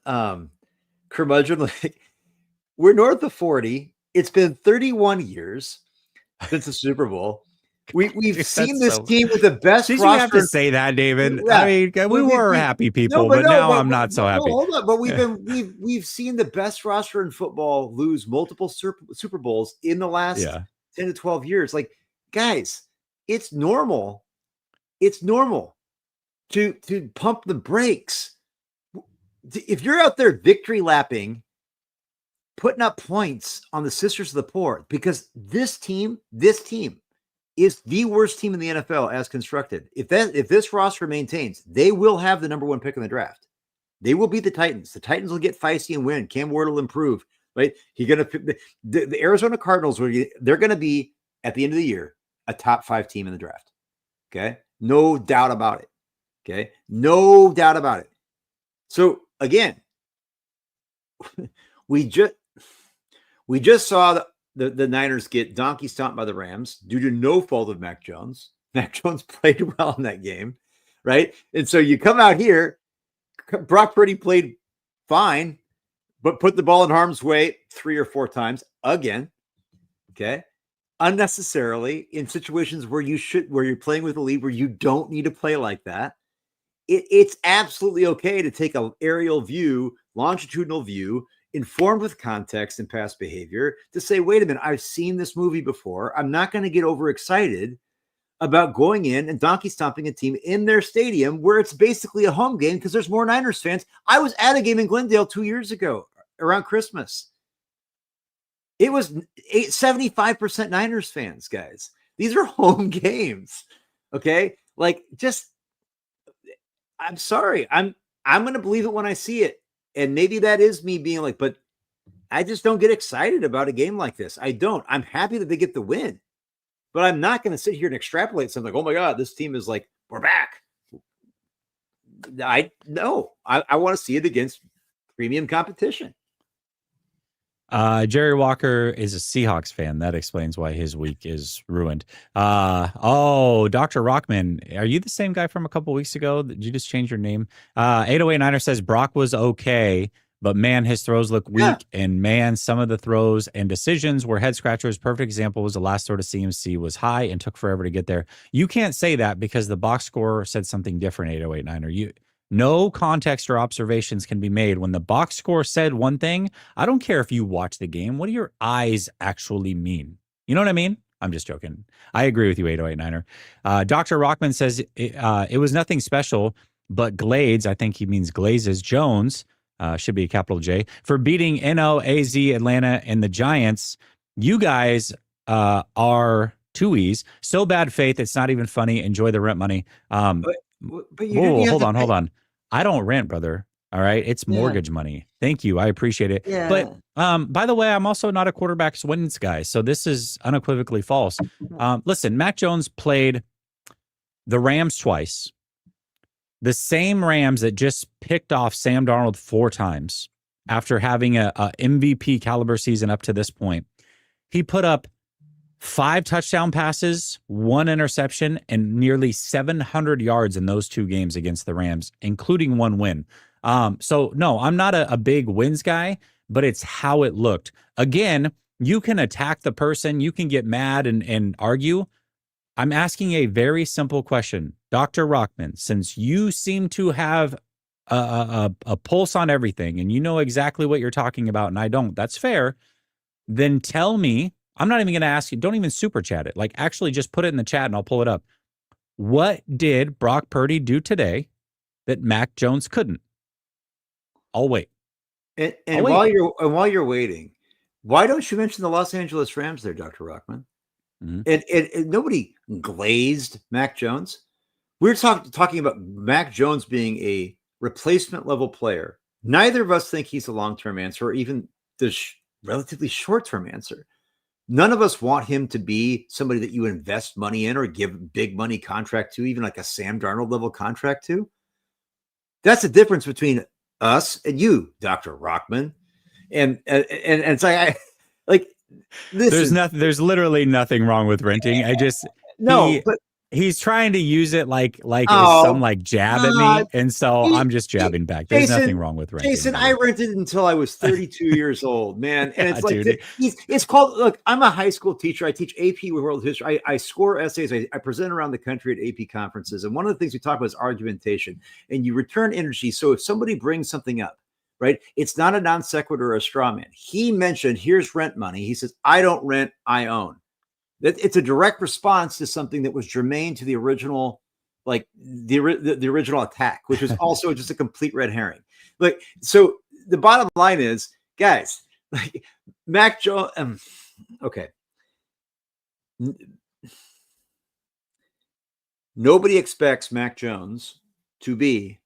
curmudgeon. Like, we're north of 40. It's been 31 years since the Super Bowl. We've seen this team with the best Did roster. You have to say that, David? Yeah. I mean, we were happy people, but now I'm not so happy. Hold on, but we've seen the best roster in football lose multiple Super Bowls in the last 10 to 12 years. Like, guys, it's normal. It's normal to pump the brakes. If you're out there victory lapping, putting up points on the Sisters of the Poor, because this team is the worst team in the NFL as constructed. If this roster maintains, they will have the number 1 pick in the draft. They will beat the Titans. The Titans will get feisty and win. Cam Ward will improve, right? The Arizona Cardinals, they're going to be, at the end of the year, a top 5 team in the draft. Okay? No doubt about it. Okay? No doubt about it. So, again, We just saw the Niners get donkey stomped by the Rams due to no fault of Mac Jones. Mac Jones played well in that game, right? And so you come out here, Brock Purdy played fine, but put the ball in harm's way 3 or 4 times again. Okay. Unnecessarily in situations where you're playing with a lead where you don't need to play like that. It's absolutely okay to take an aerial view, longitudinal view, informed with context and past behavior to say, wait a minute, I've seen this movie before. I'm not going to get overexcited about going in and donkey stomping a team in their stadium where it's basically a home game because there's more Niners fans. I was at a game in Glendale 2 years ago around Christmas. It was 75% Niners fans, guys. These are home games. Okay. Like, I'm sorry. I'm going to believe it when I see it. And maybe that is me being like, but I just don't get excited about a game like this. I don't. I'm happy that they get the win, but I'm not going to sit here and extrapolate something like, oh my God, this team is like, we're back. I want to see it against premium competition. Jerry Walker is a Seahawks fan. That explains why his week is ruined. Dr. Rockman, are you the same guy from a couple weeks ago? Did you just change your name? 808 Niner says Brock was okay, but man, his throws look weak. Yeah. And man, some of the throws and decisions were head scratchers. Perfect example was the last throw to CMC was high and took forever to get there. You can't say that because the box score said something different, 808 Niner. No context or observations can be made. When the box score said one thing, I don't care if you watch the game. What do your eyes actually mean? You know what I mean? I'm just joking. I agree with you, 808 Niner. Dr. Rockman says it was nothing special, but Glades, I think he means Glazes, Jones, should be a capital J, for beating NO, AZ, Atlanta, and the Giants. You guys are two E's. So bad faith, it's not even funny. Enjoy the rent money. But hold on. I don't rent, brother. All right. It's mortgage money. Thank you. I appreciate it. Yeah. But by the way, I'm also not a quarterback's wins guy. So this is unequivocally false. Listen, Mac Jones played the Rams twice. The same Rams that just picked off Sam Darnold 4 times after having a MVP caliber season up to this point. He put up 5 touchdown passes, 1 interception, and nearly 700 yards in those 2 games against the Rams, including 1 win. So no, I'm not a big wins guy, but it's how it looked. Again, you can attack the person, you can get mad and argue. I'm asking a very simple question. Dr. Rockman, since you seem to have a pulse on everything and you know exactly what you're talking about and I don't, that's fair, then tell me. I'm not even going to ask you. Don't even super chat it. Like, actually just put it in the chat and I'll pull it up. What did Brock Purdy do today that Mac Jones couldn't? I'll wait. And while you're waiting, why don't you mention the Los Angeles Rams there, Dr. Rockman? Mm-hmm. And nobody glazed Mac Jones. We're talking about Mac Jones being a replacement level player. Neither of us think he's a long-term answer or even the relatively short-term answer. None of us want him to be somebody that you invest money in or give big money contract to, even like a Sam Darnold level contract to. That's the difference between us and you, Dr. Rockman. And it's like there's literally nothing wrong with renting. He's trying to use it like some jab at me, and so I'm just jabbing back. There's nothing wrong with renting. Jason, I rented until I was 32 years old, man, and it's like it's called. Look, I'm a high school teacher. I teach AP World History. I score essays. I present around the country at AP conferences, and one of the things we talk about is argumentation, and you return energy. So if somebody brings something up, right, it's not a non sequitur or a straw man. He mentioned, here's rent money. He says, I don't rent, I own. It's a direct response to something that was germane to the original, like the original attack, which was also just a complete red herring. Like, so the bottom line is, guys, like Mac Jones. Okay. Nobody expects Mac Jones to be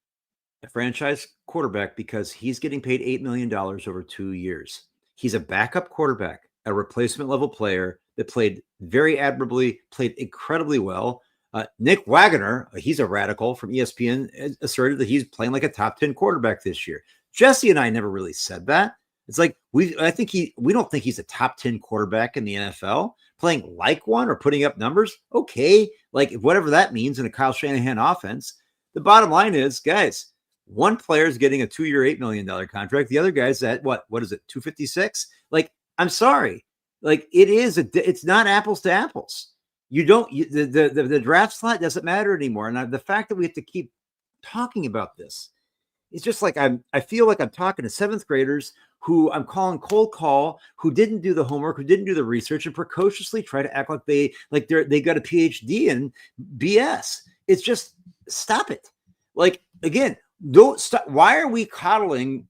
a franchise quarterback because he's getting paid $8 million over 2 years. He's a backup quarterback, a replacement level player that played very admirably, played incredibly well. Nick Wagoner, he's a radical from ESPN, asserted that he's playing like a top 10 quarterback this year. Jesse and I never really said that. It's like we don't think he's a top 10 quarterback in the NFL. Playing like one or putting up numbers, okay, like whatever that means in a Kyle Shanahan offense. The bottom line is, guys, one player is getting a 2-year, $8 million contract. The other guy's at what is it, 256? Like, I'm sorry, like it's not apples to apples. You don't the draft slot doesn't matter anymore. And the fact that we have to keep talking about this, it's just like I feel like I'm talking to seventh graders who I'm calling cold call, who didn't do the homework, who didn't do the research, and precociously try to act like they got a PhD in BS. It's just stop it. Like, again, don't stop. Why are we coddling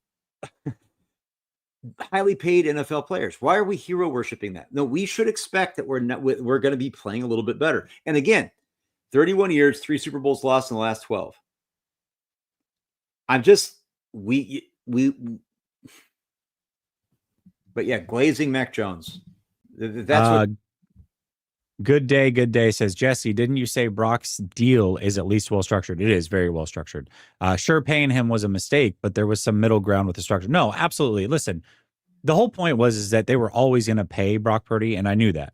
highly paid NFL players? Why are we hero worshiping that? No, we should expect that we're going to be playing a little bit better. And again, 31 years, 3 Super Bowls lost in the last 12. I'm just but yeah, glazing Mac Jones. That's what. Good day says, Jesse, didn't you say Brock's deal is at least well structured? It is very well structured. Sure, paying him was a mistake, but there was some middle ground with the structure. No, absolutely. Listen, the whole point is that they were always going to pay Brock Purdy, and I knew that.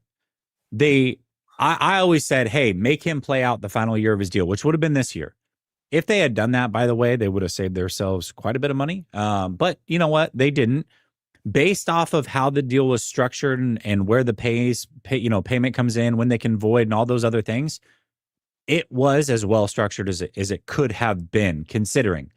I always said, hey, make him play out the final year of his deal, which would have been this year. If they had done that, by the way, they would have saved themselves quite a bit of money. But you know what? They didn't. Based off of how the deal was structured and where the payment comes in, when they can void and all those other things, it was as well structured as it could have been, considering.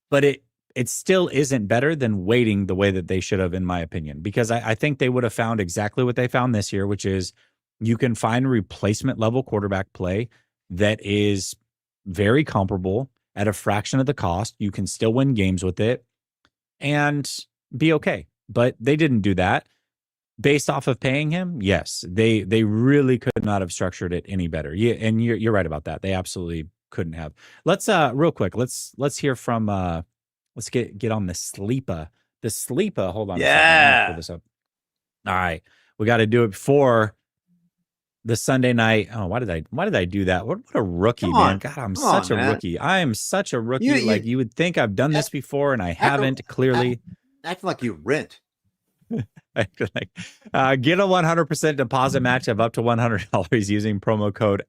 But it still isn't better than waiting the way that they should have, in my opinion, because I think they would have found exactly what they found this year, which is you can find replacement level quarterback play that is very comparable at a fraction of the cost. You can still win games with it and be okay. But they didn't do that. Based off of paying him, yes, they really could not have structured it any better. Yeah, and you're right about that. They absolutely couldn't have. Let's real quick. Let's hear from let's get on the sleeper. The sleeper. Hold on. Yeah. Pull this up. All right, we got to do it before the Sunday night. Oh, why did I do that? What a rookie, man! God, I'm such a rookie. I am such a rookie. You would think I've done this before, and I haven't. Clearly. Acting like you rent. Get a 100% deposit match of up to $100 using promo code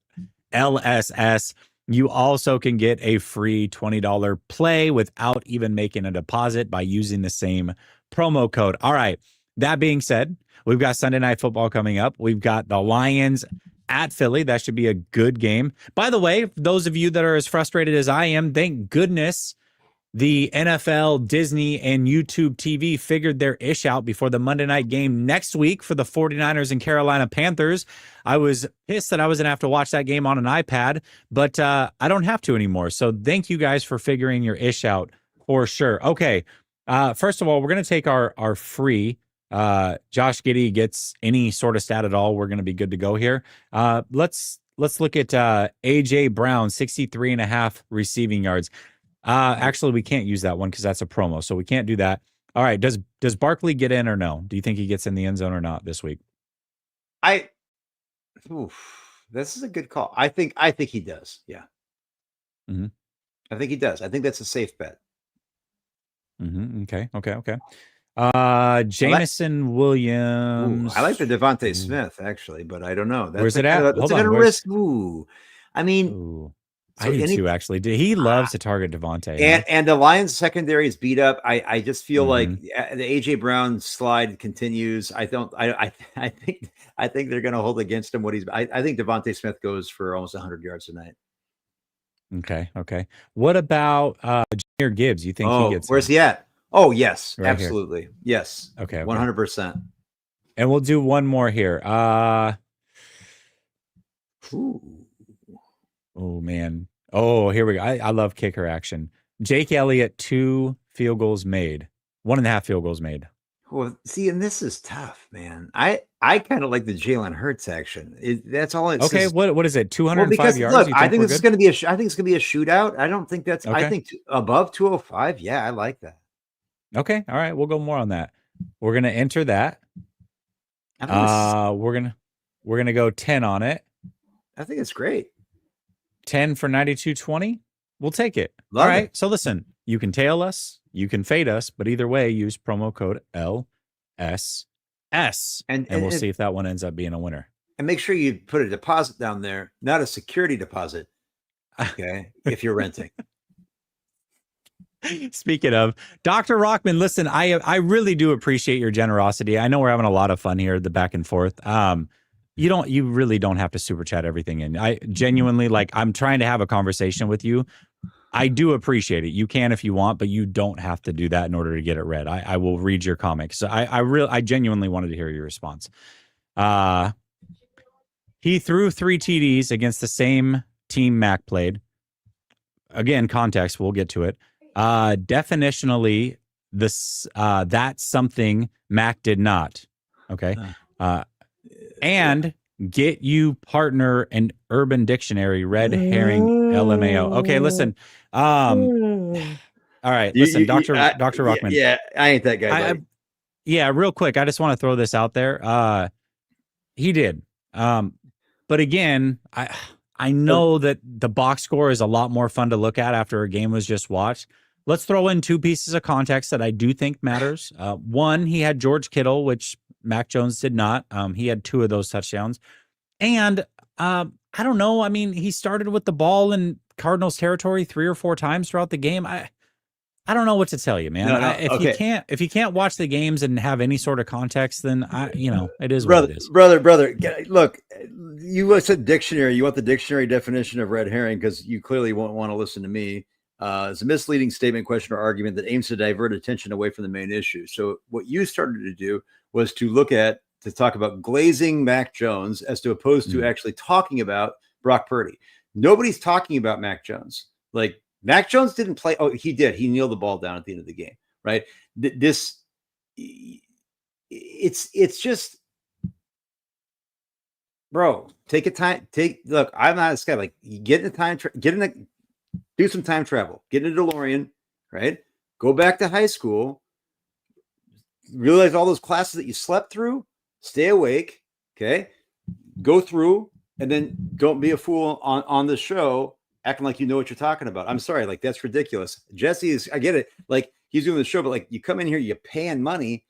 LSS. You also can get a free $20 play without even making a deposit by using the same promo code. All right. That being said, we've got Sunday Night Football coming up. We've got the Lions at Philly. That should be a good game. By the way, those of you that are as frustrated as I am, thank goodness the NFL, Disney, and YouTube TV figured their ish out before the Monday night game next week for the 49ers and Carolina Panthers. I was pissed that I was going to have to watch that game on an iPad, but I don't have to anymore. So thank you guys for figuring your ish out for sure. Okay, first of all, we're going to take our free. Josh Giddey gets any sort of stat at all. We're going to be good to go here. Let's look at AJ Brown, 63.5 receiving yards. Actually, we can't use that one because that's a promo, so we can't do that. All right, does Barkley get in or no? Do you think he gets in the end zone or not this week? This is a good call. I think he does. Yeah. Mm-hmm. I think he does. I think that's a safe bet. Mm-hmm. Okay. Jameson Williams. I like the Devontae Smith actually, but I don't know. Where's it at? That's a good risk. I mean. Ooh. I do too, actually. He loves to target Devontae. And the Lions secondary is beat up. I just feel like the AJ Brown slide continues. I think they're going to hold against him I think Devontae Smith goes for almost 100 yards tonight. Okay. What about Jahmyr Gibbs? You think he gets? Where's he at? Oh, yes, right absolutely. Here. Yes. Okay. 100%. And we'll do one more here. Oh, man. Oh, here we go. I love kicker action. Jake Elliott, 2 field goals made. 1.5 field goals made. Well, see, and this is tough, man. I kind of like the Jalen Hurts action. That's all it says. Okay, what is it? 205 yards? Look, I think it's going to be a shootout. I don't think that's I think above 205. Yeah, I like that. Okay. All right. We'll go more on that. We're going to enter that. We're going to go 10 on it. I think it's great. 10 for 92.20. We'll take it. All right. So listen, You can tail us, you can fade us, but either way, use promo code LSS, and we'll see if that one ends up being a winner. And make sure you put a deposit down there, not a security deposit. Okay, if you're renting. Speaking of Dr. Rockman, listen, I really do appreciate your generosity. I know we're having a lot of fun here, the back and forth. You really don't have to super chat everything in. I genuinely, like, I'm trying to have a conversation with you. I do appreciate it. You can if you want, but you don't have to do that in order to get it read. I will read your comics. So I genuinely wanted to hear your response. He threw 3 TDs against the same team Mac played. Again, context, we'll get to it. Definitionally, that's something Mac did not. Okay. And get you partner an Urban Dictionary, red herring, LMAO. Okay, listen. All right, listen, Dr. Rockman. Yeah, I ain't that guy. Yeah, real quick, I just want to throw this out there. He did. But again, I know that the box score is a lot more fun to look at after a game was just watched. Let's throw in 2 pieces of context that I do think matters. One, he had George Kittle, which Mac Jones did not. He had 2 of those touchdowns. And I don't know. I mean, he started with the ball in Cardinals territory 3 or 4 times throughout the game. I don't know what to tell you, man. If you can't watch the games and have any sort of context, then it is what it is. Brother, look, you said dictionary. You want the dictionary definition of red herring because you clearly won't want to listen to me. It's a misleading statement, question, or argument that aims to divert attention away from the main issue. So what you started to do was to talk about glazing Mac Jones as to opposed to actually talking about Brock Purdy. Nobody's talking about Mac Jones. Like, Mac Jones didn't play. Oh, he did. He kneeled the ball down at the end of the game, right? It's just, bro, look, I'm not this guy. Like, do some time travel, get in a DeLorean, right? Go back to high school, realize all those classes that you slept through, stay awake, okay? Go through, and then don't be a fool on the show acting like you know what you're talking about. I'm sorry, like, that's ridiculous. I get it. Like, he's doing the show, but like, you come in here, you're paying money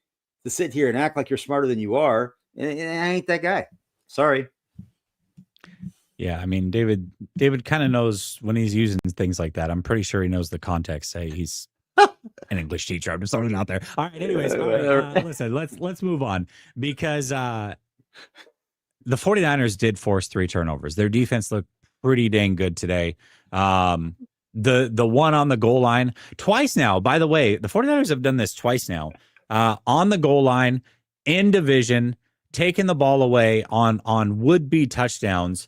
to sit here and act like you're smarter than you are. And I ain't that guy. Sorry. Yeah, I mean, David kind of knows when he's using things like that. I'm pretty sure he knows the context. Say he's an English teacher. I'm just throwing it out there. All right. Anyways, listen, let's move on because the 49ers did force 3 turnovers. Their defense looked pretty dang good today. The one on the goal line twice now. By the way, the 49ers have done this twice now. On the goal line, in division, taking the ball away on would-be touchdowns.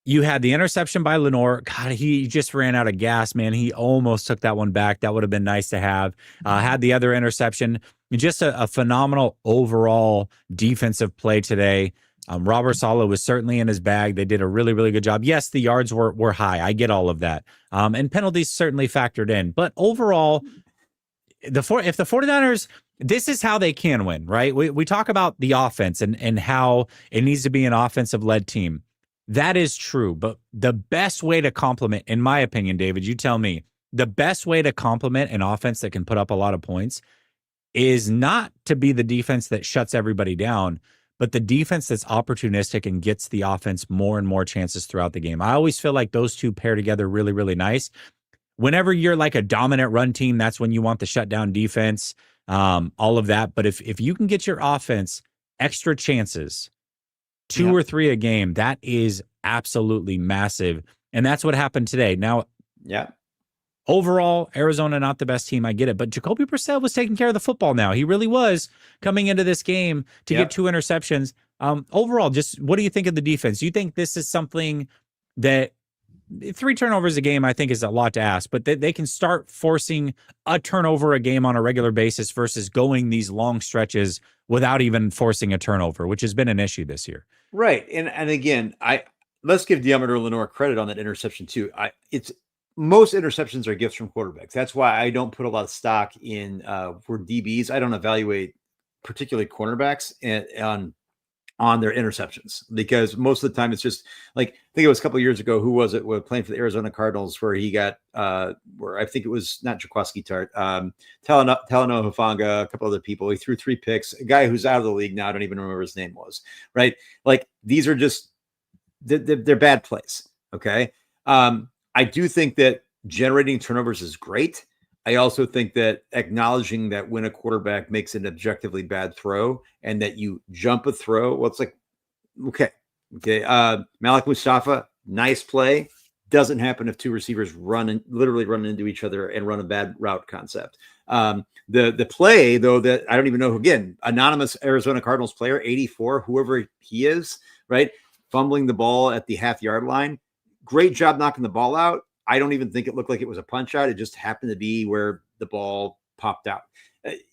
You had the interception by Lenore. God, he just ran out of gas, man. He almost took that one back. That would have been nice to have. Had the other interception. Just a phenomenal overall defensive play today. Robert Saleh was certainly in his bag. They did a really, really good job. Yes, the yards were high. I get all of that. And penalties certainly factored in. But overall, if the 49ers, this is how they can win, right? We talk about the offense and how it needs to be an offensive-led team. That is true, but the best way to complement, in my opinion, David, you tell me, the best way to complement an offense that can put up a lot of points is not to be the defense that shuts everybody down, but the defense that's opportunistic and gets the offense more and more chances throughout the game. I always feel like those two pair together really, really nice. Whenever you're like a dominant run team, that's when you want the shutdown defense, all of that. But if you can get your offense extra chances, 2 or 3 a game, that is absolutely massive. And that's what happened today. Now, overall, Arizona, not the best team. I get it. But Jacoby Brissett was taking care of the football now. He really was coming into this game to get 2 interceptions. Overall, just what do you think of the defense? Do you think this is something that 3 turnovers a game, I think, is a lot to ask, but they can start forcing a turnover a game on a regular basis versus going these long stretches without even forcing a turnover, which has been an issue this year. Right. And again, let's give Deommodore Lenoir credit on that interception too. Most interceptions are gifts from quarterbacks. That's why I don't put a lot of stock in for DBs. I don't evaluate particularly cornerbacks on on their interceptions, because most of the time it's just like, I think it was a couple of years ago, who was it, was playing for the Arizona Cardinals, where he got where I think it was not Jaquiski Tart, Talanoa Hufanga, a couple other people. He threw 3 picks. A guy who's out of the league now, I don't even remember his name was, right? Like, these are just they're bad plays. Okay. I do think that generating turnovers is great. I also think that acknowledging that when a quarterback makes an objectively bad throw and that you jump a throw, well, it's like, okay. Malik Mustafa, nice play. Doesn't happen if 2 receivers literally run into each other and run a bad route concept. The play, though, that I don't even know who, again, anonymous Arizona Cardinals player, 84, whoever he is, right? Fumbling the ball at the half-yard line. Great job knocking the ball out. I don't even think it looked like it was a punch out. It just happened to be where the ball popped out.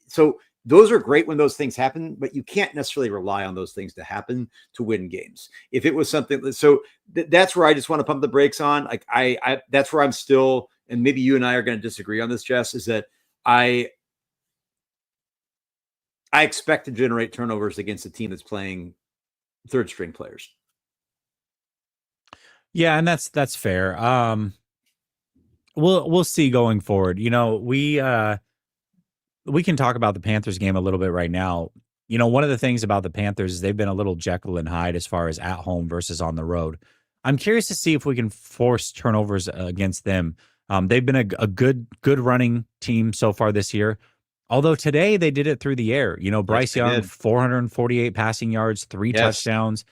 So those are great when those things happen, but you can't necessarily rely on those things to happen to win games. If it was something, so that's where I just want to pump the brakes on. Like I that's where I'm still, and maybe you and I are going to disagree on this, Jess, is that I expect to generate turnovers against a team that's playing third string players. Yeah, and that's fair. We'll see going forward. You know, we can talk about the Panthers game a little bit right now. You know, one of the things about the Panthers is they've been a little Jekyll and Hyde as far as at home versus on the road. I'm curious to see if we can force turnovers against them. They've been a good running team so far this year. Although today they did it through the air. You know, Bryce Young, 448 passing yards, 3 touchdowns.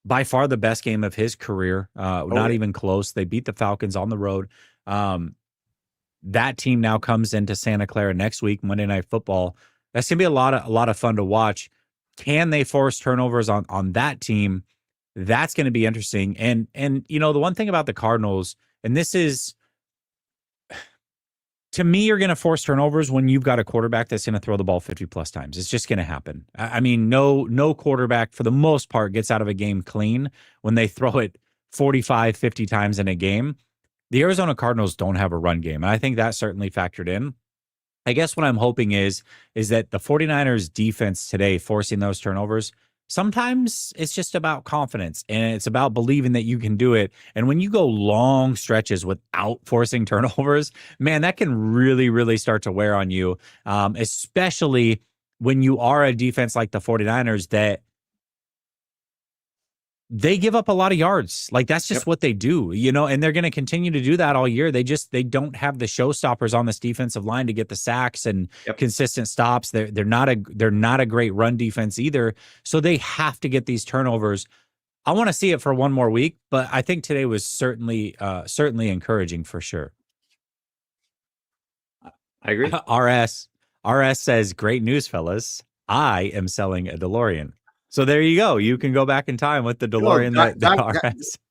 By far the best game of his career. Not even close. They beat the Falcons on the road. That team now comes into Santa Clara next week, Monday Night Football. That's gonna be a lot of fun to watch. Can they force turnovers on that team? That's going to be interesting. And you know, the one thing about the Cardinals, and this is, to me, you're going to force turnovers when you've got a quarterback that's going to throw the ball 50 plus times. It's just going to happen. I mean, no quarterback for the most part gets out of a game clean when they throw it 45, 50 times in a game. The Arizona Cardinals don't have a run game. And I think that certainly factored in. I guess what I'm hoping is that the 49ers defense today, forcing those turnovers, sometimes it's just about confidence and it's about believing that you can do it. And when you go long stretches without forcing turnovers, man, that can really, really start to wear on you, especially when you are a defense like the 49ers that they give up a lot of yards. Like, that's just what they do, you know, and they're going to continue to do that all year. They don't have the showstoppers on this defensive line to get the sacks and consistent stops. They're not a great run defense either. So they have to get these turnovers. I want to see it for one more week, but I think today was certainly encouraging for sure. I agree. RS says, great news, fellas. I am selling a DeLorean. So there you go. You can go back in time with the DeLorean.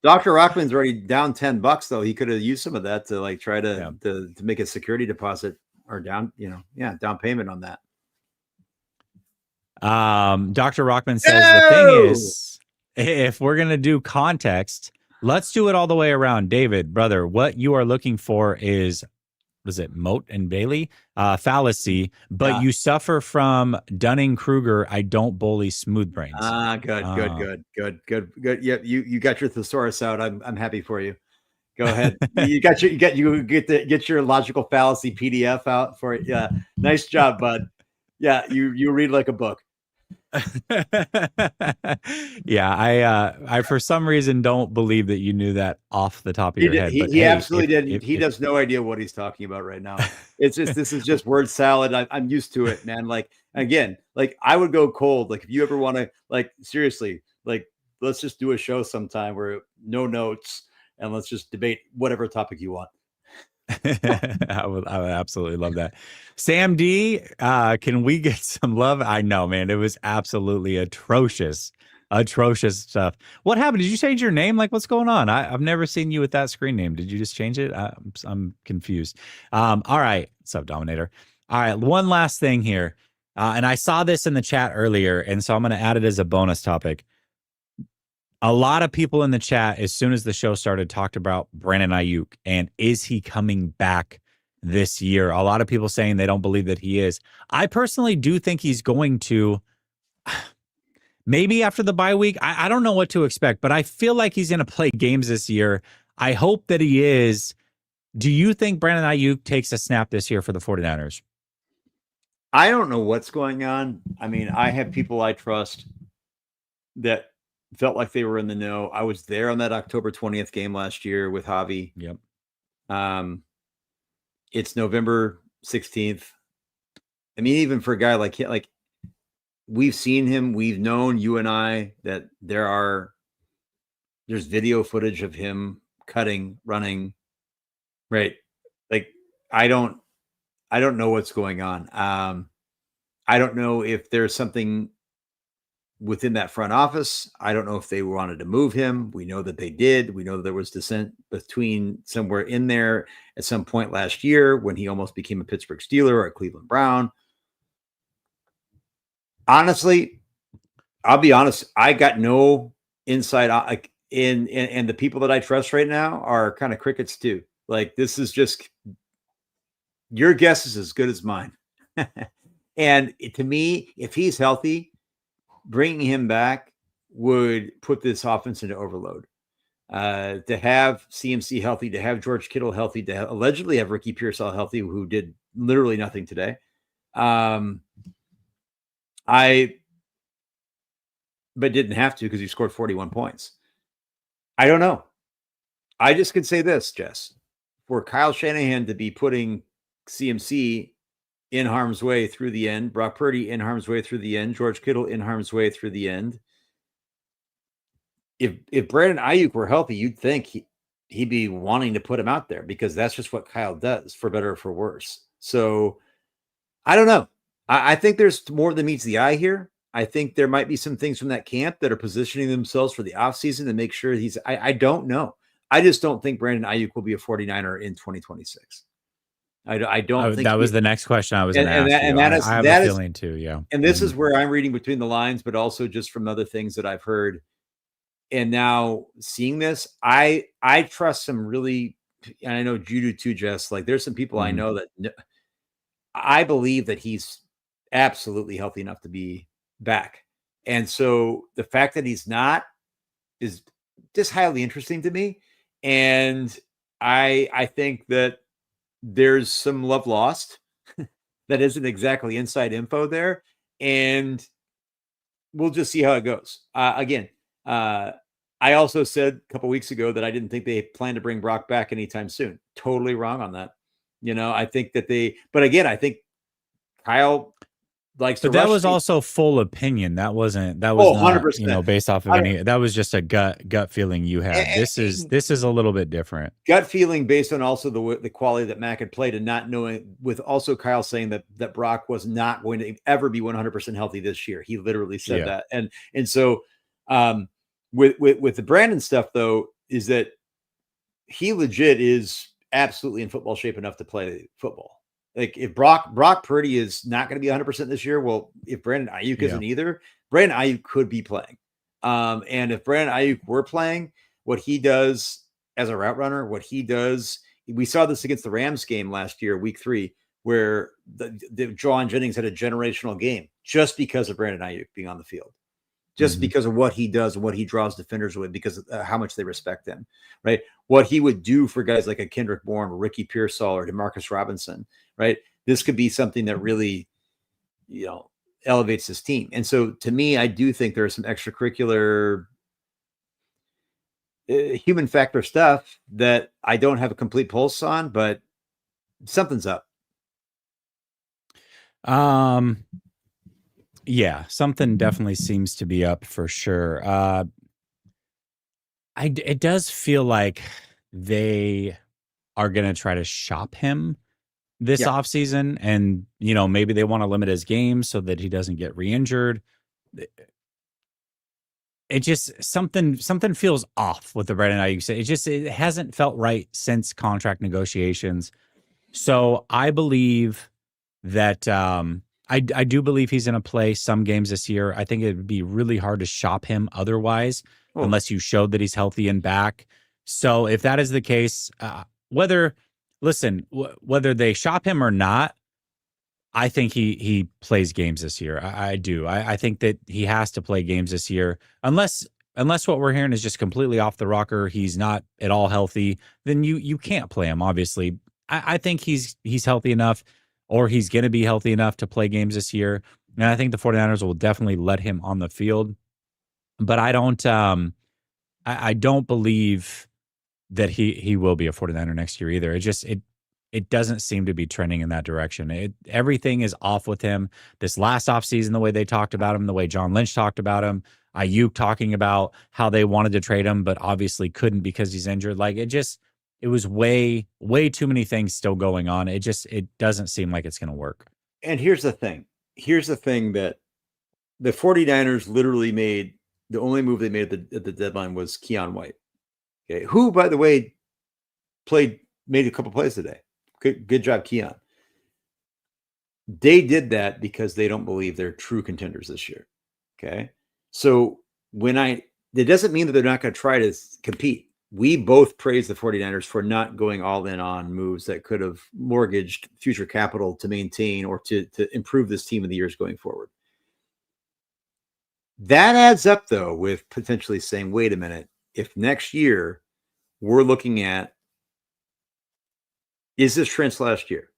Dr. Rockman's already down $10 though. He could have used some of that to like try to make a security deposit or down payment on that. Dr. Rockman says the thing is, if we're gonna do context, let's do it all the way around. David, brother, what you are looking for is, was it Moat and Bailey fallacy, but you suffer from Dunning-Kruger. I don't bully smooth brains. Good. Yep, you got your thesaurus out. I'm happy for you. Go ahead. you get your logical fallacy PDF out for it. Yeah, nice job, bud. Yeah, you read like a book. Yeah, I for some reason don't believe that you knew that off the top of your head. But he absolutely didn't. He has no idea what he's talking about right now. It's just, this is just word salad. I'm used to it, man. Like, again, like I would go cold. Like, if you ever want to, like, seriously, like, let's just do a show sometime where no notes and let's just debate whatever topic you want. I would absolutely love that. Sam D, can we get some love? I know, man. It was absolutely atrocious stuff. What happened? Did you change your name? Like, what's going on? I've never seen you with that screen name. Did you just change it? I'm confused. All right. What's up, Dominator? All right. One last thing here. And I saw this in the chat earlier, and so I'm going to add it as a bonus topic. A lot of people in the chat, as soon as the show started, talked about Brandon Ayuk and is he coming back this year? A lot of people saying they don't believe that he is. I personally do think he's going to. maybe after the bye week. I don't know what to expect, but I feel like he's going to play games this year. I hope that he is. Do you think Brandon Ayuk takes a snap this year for the 49ers? I don't know what's going on. I mean, I have people I trust that felt like they were in the know. I was there on that October 20th game last year with Javi. Yep. It's November 16th. I mean, even for a guy like we've seen him, we've known, you and I, that there's video footage of him cutting, running, right? Like, I don't know what's going on. I don't know if there's something within that front office. I don't know if they wanted to move him. We know that they did. We know there was dissent between somewhere in there at some point last year when he almost became a Pittsburgh Steeler or a Cleveland Brown. Honestly, I'll be honest. I got no insight in the people that I trust right now are kind of crickets too. Like, this is just, your guess is as good as mine. And to me, if he's healthy, bringing him back would put this offense into overload. To have CMC healthy, to have George Kittle healthy, to allegedly have Ricky Pearsall healthy, who did literally nothing today. But didn't have to because he scored 41 points. I don't know. I just could say this, Jess. For Kyle Shanahan to be putting CMC in harm's way through the end, Brock Purdy in harm's way through the end, George Kittle in harm's way through the end. If Brandon Ayuk were healthy, you'd think he'd be wanting to put him out there because that's just what Kyle does, for better or for worse. So I don't know. I think there's more than meets the eye here. I think there might be some things from that camp that are positioning themselves for the offseason to make sure I don't know. I just don't think Brandon Ayuk will be a 49er in 2026. I don't think that was the next question I was going to ask you. And I have a feeling too. Yeah. And this is where I'm reading between the lines, but also just from other things that I've heard. And now seeing this, I trust some really, and I know you do too, Jess. Like, there's some people I know that I believe that he's absolutely healthy enough to be back. And so the fact that he's not is just highly interesting to me. And I think that there's some love lost that isn't exactly inside info there. And we'll just see how it goes. Again, I also said a couple weeks ago that I didn't think they plan to bring Brock back anytime soon. Totally wrong on that. I think that but again, I think Kyle likes to. But that was also full opinion. That was not, 100%. Based off of any. That was just a gut feeling you had. This is a little bit different. Gut feeling based on also the quality that Mac had played, and not knowing, with also Kyle saying that Brock was not going to ever be 100% healthy this year. He literally said that, and so with the Brandon stuff though, is that he legit is absolutely in football shape enough to play football. Like, if Brock Purdy is not going to be 100% this year, well, if Brandon Ayuk isn't either, Brandon Ayuk could be playing. And if Brandon Ayuk were playing, what he does as a route runner, we saw this against the Rams game last year, week 3, where the Jawan Jennings had a generational game just because of Brandon Ayuk being on the field. Just because of what he does and what he draws defenders with, because of how much they respect him, right? What he would do for guys like a Kendrick Bourne or Ricky Pearsall or DeMarcus Robinson, right? This could be something that really, elevates his team. And so to me, I do think there are some extracurricular human factor stuff that I don't have a complete pulse on, but something's up. Yeah, something definitely seems to be up for sure. It does feel like they are going to try to shop him this offseason, and maybe they want to limit his games so that he doesn't get re-injured. It just something feels off with the Brandon Ayuk. It hasn't felt right since contract negotiations. So I believe that I do believe he's going to play some games this year. I think it would be really hard to shop him otherwise, unless you showed that he's healthy and back. So if that is the case, whether they shop him or not, I think he plays games this year. I do. I think that he has to play games this year, unless what we're hearing is just completely off the rocker. He's not at all healthy. Then you can't play him. Obviously, I think he's healthy enough, or he's going to be healthy enough to play games this year. And I think the 49ers will definitely let him on the field. But I don't. I don't believe that he will be a 49er next year either. It doesn't seem to be trending in that direction. Everything is off with him. This last offseason, the way they talked about him, the way John Lynch talked about him, Ayuk talking about how they wanted to trade him, but obviously couldn't because he's injured. Like it was way too many things still going on. It doesn't seem like it's going to work. And here's the thing. Here's the thing that the 49ers literally made. The only move they made at the deadline was Keon White. Okay, who, by the way, made a couple plays today. Good job, Keon. They did that because they don't believe they're true contenders this year. Okay, so it doesn't mean that they're not going to try to compete. We both praise the 49ers for not going all in on moves that could have mortgaged future capital to maintain or to improve this team in the years going forward. That adds up, though, with potentially saying, wait a minute, if next year we're looking at, is this Trent's last year?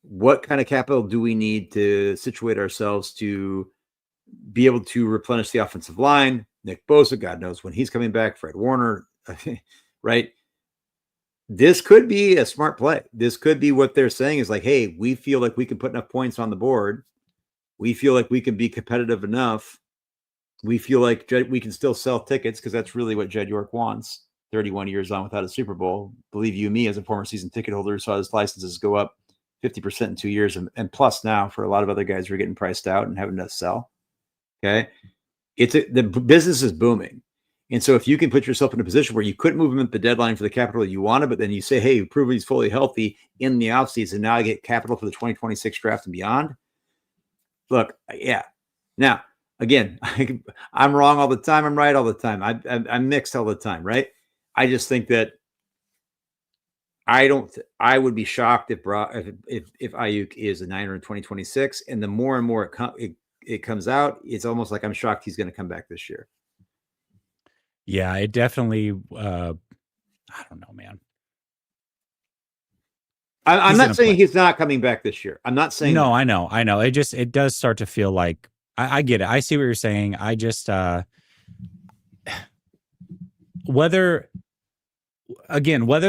What kind of capital do we need to situate ourselves to be able to replenish the offensive line? Nick Bosa, God knows when he's coming back, Fred Warner, right? This could be a smart play. This could be what they're saying is like, hey, we feel like we can put enough points on the board. We feel like we can be competitive enough. We feel like we can still sell tickets because that's really what Jed York wants. 31 years on without a Super Bowl. Believe you me, as a former season ticket holder, saw his licenses go up 50% in 2 years and plus now for a lot of other guys who are getting priced out and having to sell. Okay. The business is booming. And so if you can put yourself in a position where you couldn't move him at the deadline for the capital you wanted, but then you say, hey, prove he's fully healthy in the offseason, now I get capital for the 2026 draft and beyond. Look, yeah. Now, again, I'm wrong all the time. I'm right all the time. I'm mixed all the time, right? I just think that I would be shocked if Ayuk is a Niner in 2026, and the more and more it comes out, it's almost like I'm shocked he's going to come back this year. Yeah, it definitely. I don't know, man. I'm not saying he's not coming back this year. I'm not saying no. That. I know. It does start to feel like I get it. I see what you're saying. I just whether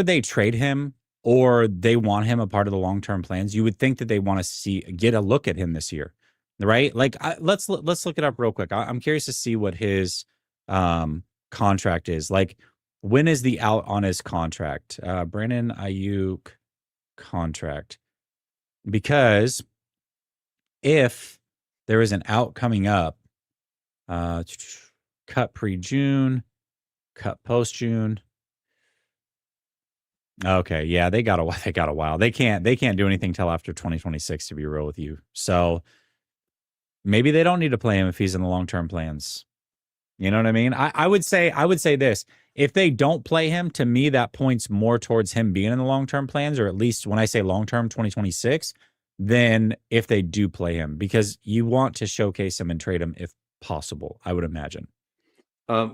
they trade him or they want him a part of the long-term plans, you would think that they want to get a look at him this year, right? Like let's look it up real quick. I'm curious to see what his contract is. Like, when is the out on his contract? Brandon Ayuk contract. Because if there is an out coming up, cut pre-June, cut post-June. Okay, yeah, they got a while. They can't do anything till after 2026, to be real with you. So maybe they don't need to play him if he's in the long-term plans. You know what I mean? I would say this. If they don't play him, to me, that points more towards him being in the long-term plans, or at least when I say long-term, 2026, than if they do play him, because you want to showcase him and trade him if possible, I would imagine.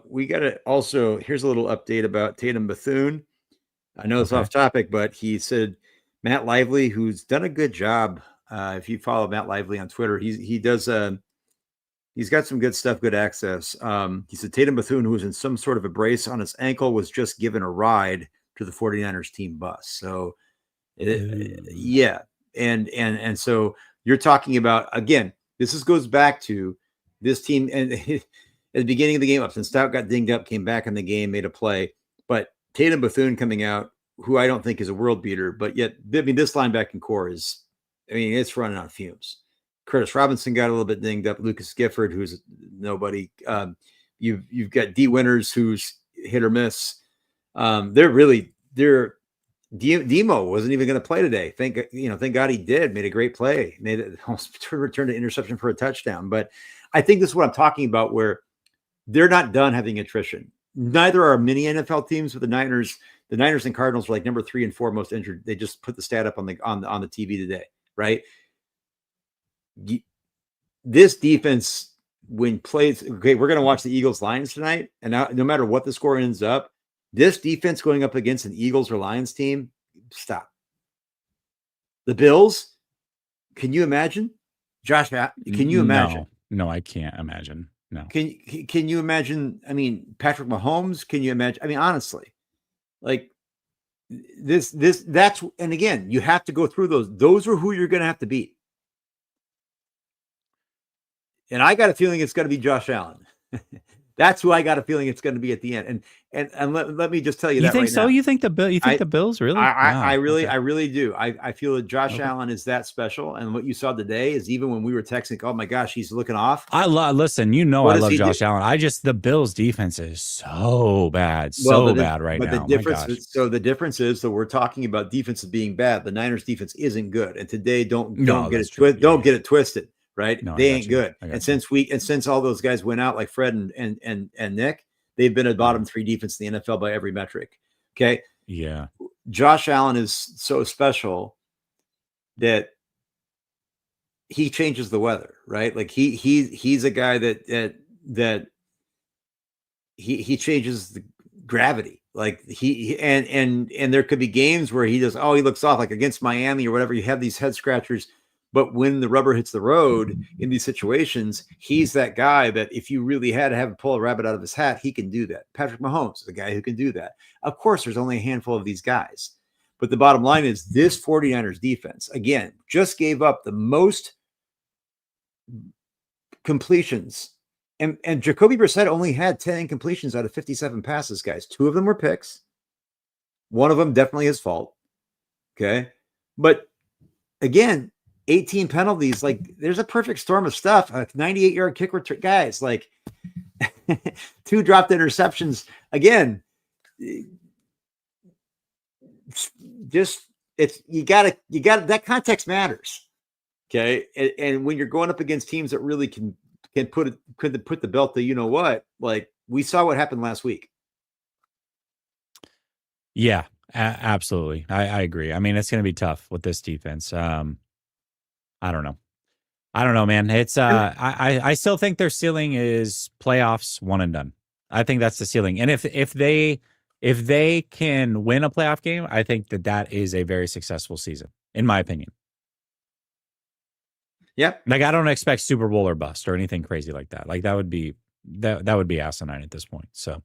We got to also, here's a little update about Tatum Bethune. I know it's off topic, but he said Matt Lively, who's done a good job. If you follow Matt Lively on Twitter, he does he's got some good stuff, good access. He said Tatum Bethune, who was in some sort of a brace on his ankle, was just given a ride to the 49ers team bus. So, yeah. And so you're talking about, again, this goes back to this team. And at the beginning of the game, Upton Stout got dinged up, came back in the game, made a play. But Tatum Bethune coming out, who I don't think is a world beater, but yet, I mean, this linebacking core is, I mean, it's running on fumes. Curtis Robinson got a little bit dinged up. Lucas Gifford, who's nobody. You've got D Winters, who's hit or miss. Demo wasn't even going to play today. Thank God he did. Made a great play. Made it almost returned to interception for a touchdown. But I think this is what I'm talking about, where they're not done having attrition. Neither are many NFL teams. With the Niners and Cardinals were like number 3 and 4 most injured. They just put the stat up on the TV today, right? this defense, when plays, okay, we're going to watch the Eagles Lions tonight. And now, no matter what the score ends up, this defense going up against an Eagles or Lions team, stop. The Bills, can you imagine? Josh, can you imagine? No, I can't imagine. No. Can you imagine? I mean, Patrick Mahomes, can you imagine? I mean, honestly, like that's, and again, you have to go through those. Those are who you're going to have to beat. And I got a feeling it's going to be Josh Allen. That's who I got a feeling it's going to be at the end. And let me just tell you that think right so? now. You think the Bills really? I really do. I feel that Josh Allen is that special. And what you saw today is, even when we were texting, oh my gosh, he's looking off. Listen, I love Josh Allen. The Bills defense is so bad, bad right now. The difference is that we're talking about defenses being bad. The Niners defense isn't good. And today, don't get it twisted. Right? No, they ain't good. And since all those guys went out, like Fred and Nick, they've been a bottom 3 defense in the NFL by every metric. Okay. Yeah. Josh Allen is so special that he changes the weather, right? Like he's a guy that he changes the gravity. Like and there could be games where he looks off, like against Miami or whatever. You have these head scratchers. But when the rubber hits the road in these situations, he's that guy that if you really had to have pull a rabbit out of his hat, he can do that. Patrick Mahomes is the guy who can do that. Of course, there's only a handful of these guys. But the bottom line is, this 49ers defense, again, just gave up the most completions. And Jacoby Brissett only had 10 incompletions out of 57 passes, guys. 2 of them were picks. One of them definitely his fault. Okay. But again, 18 penalties, like there's a perfect storm of stuff. A 98-yard kick return, guys, like 2 dropped interceptions. Again, just you gotta that context matters. Okay. And when you're going up against teams that really can put the belt to, you know what, like we saw what happened last week. Yeah, absolutely. I agree. I mean, it's going to be tough with this defense. I don't know, man. It's I still think their ceiling is playoffs, 1 and done. I think that's the ceiling. And if they can win a playoff game, I think that is a very successful season, in my opinion. Yep. Like I don't expect Super Bowl or bust or anything crazy like that. Like that would be asinine at this point. So,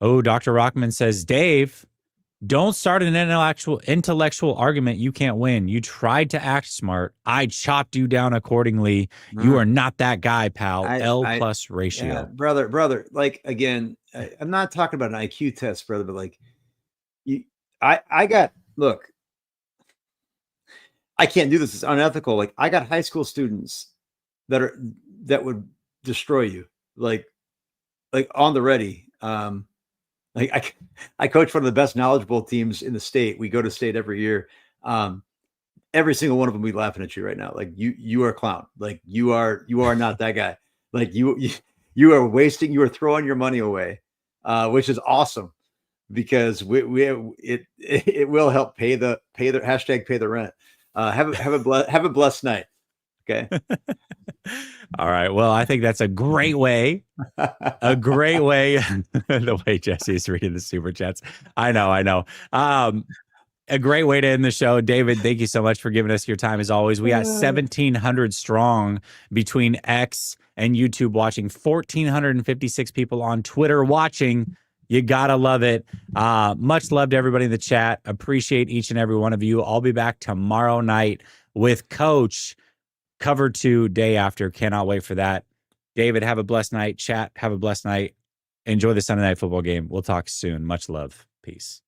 Dr. Rockman says, Dave, don't start an intellectual argument you can't win. You tried to act smart. I chopped you down accordingly. You are not that guy, pal. L+ ratio. Yeah, brother. Like, again, I'm not talking about an IQ test, brother, but like look, I can't do this. It's unethical. Like I got high school students that would destroy you. Like on the ready. Like I coach one of the best knowledgeable teams in the state. We go to state every year. Every single one of them, we laughing at you right now. Like you are a clown. Like you are not that guy. Like you are throwing your money away, which is awesome because it will help pay the hashtag pay the rent. Have a blessed night. Okay. All right. Well, I think that's a great way. The way Jesse is reading the super chats. I know. A great way to end the show. David, thank you so much for giving us your time as always. We got 1,700 strong between X and YouTube watching, 1,456 people on Twitter watching. You gotta love it. Much love to everybody in the chat. Appreciate each and every one of you. I'll be back tomorrow night with Coach. Cover 2 day after. Cannot wait for that. David, have a blessed night. Chat, have a blessed night. Enjoy the Sunday night football game. We'll talk soon. Much love. Peace.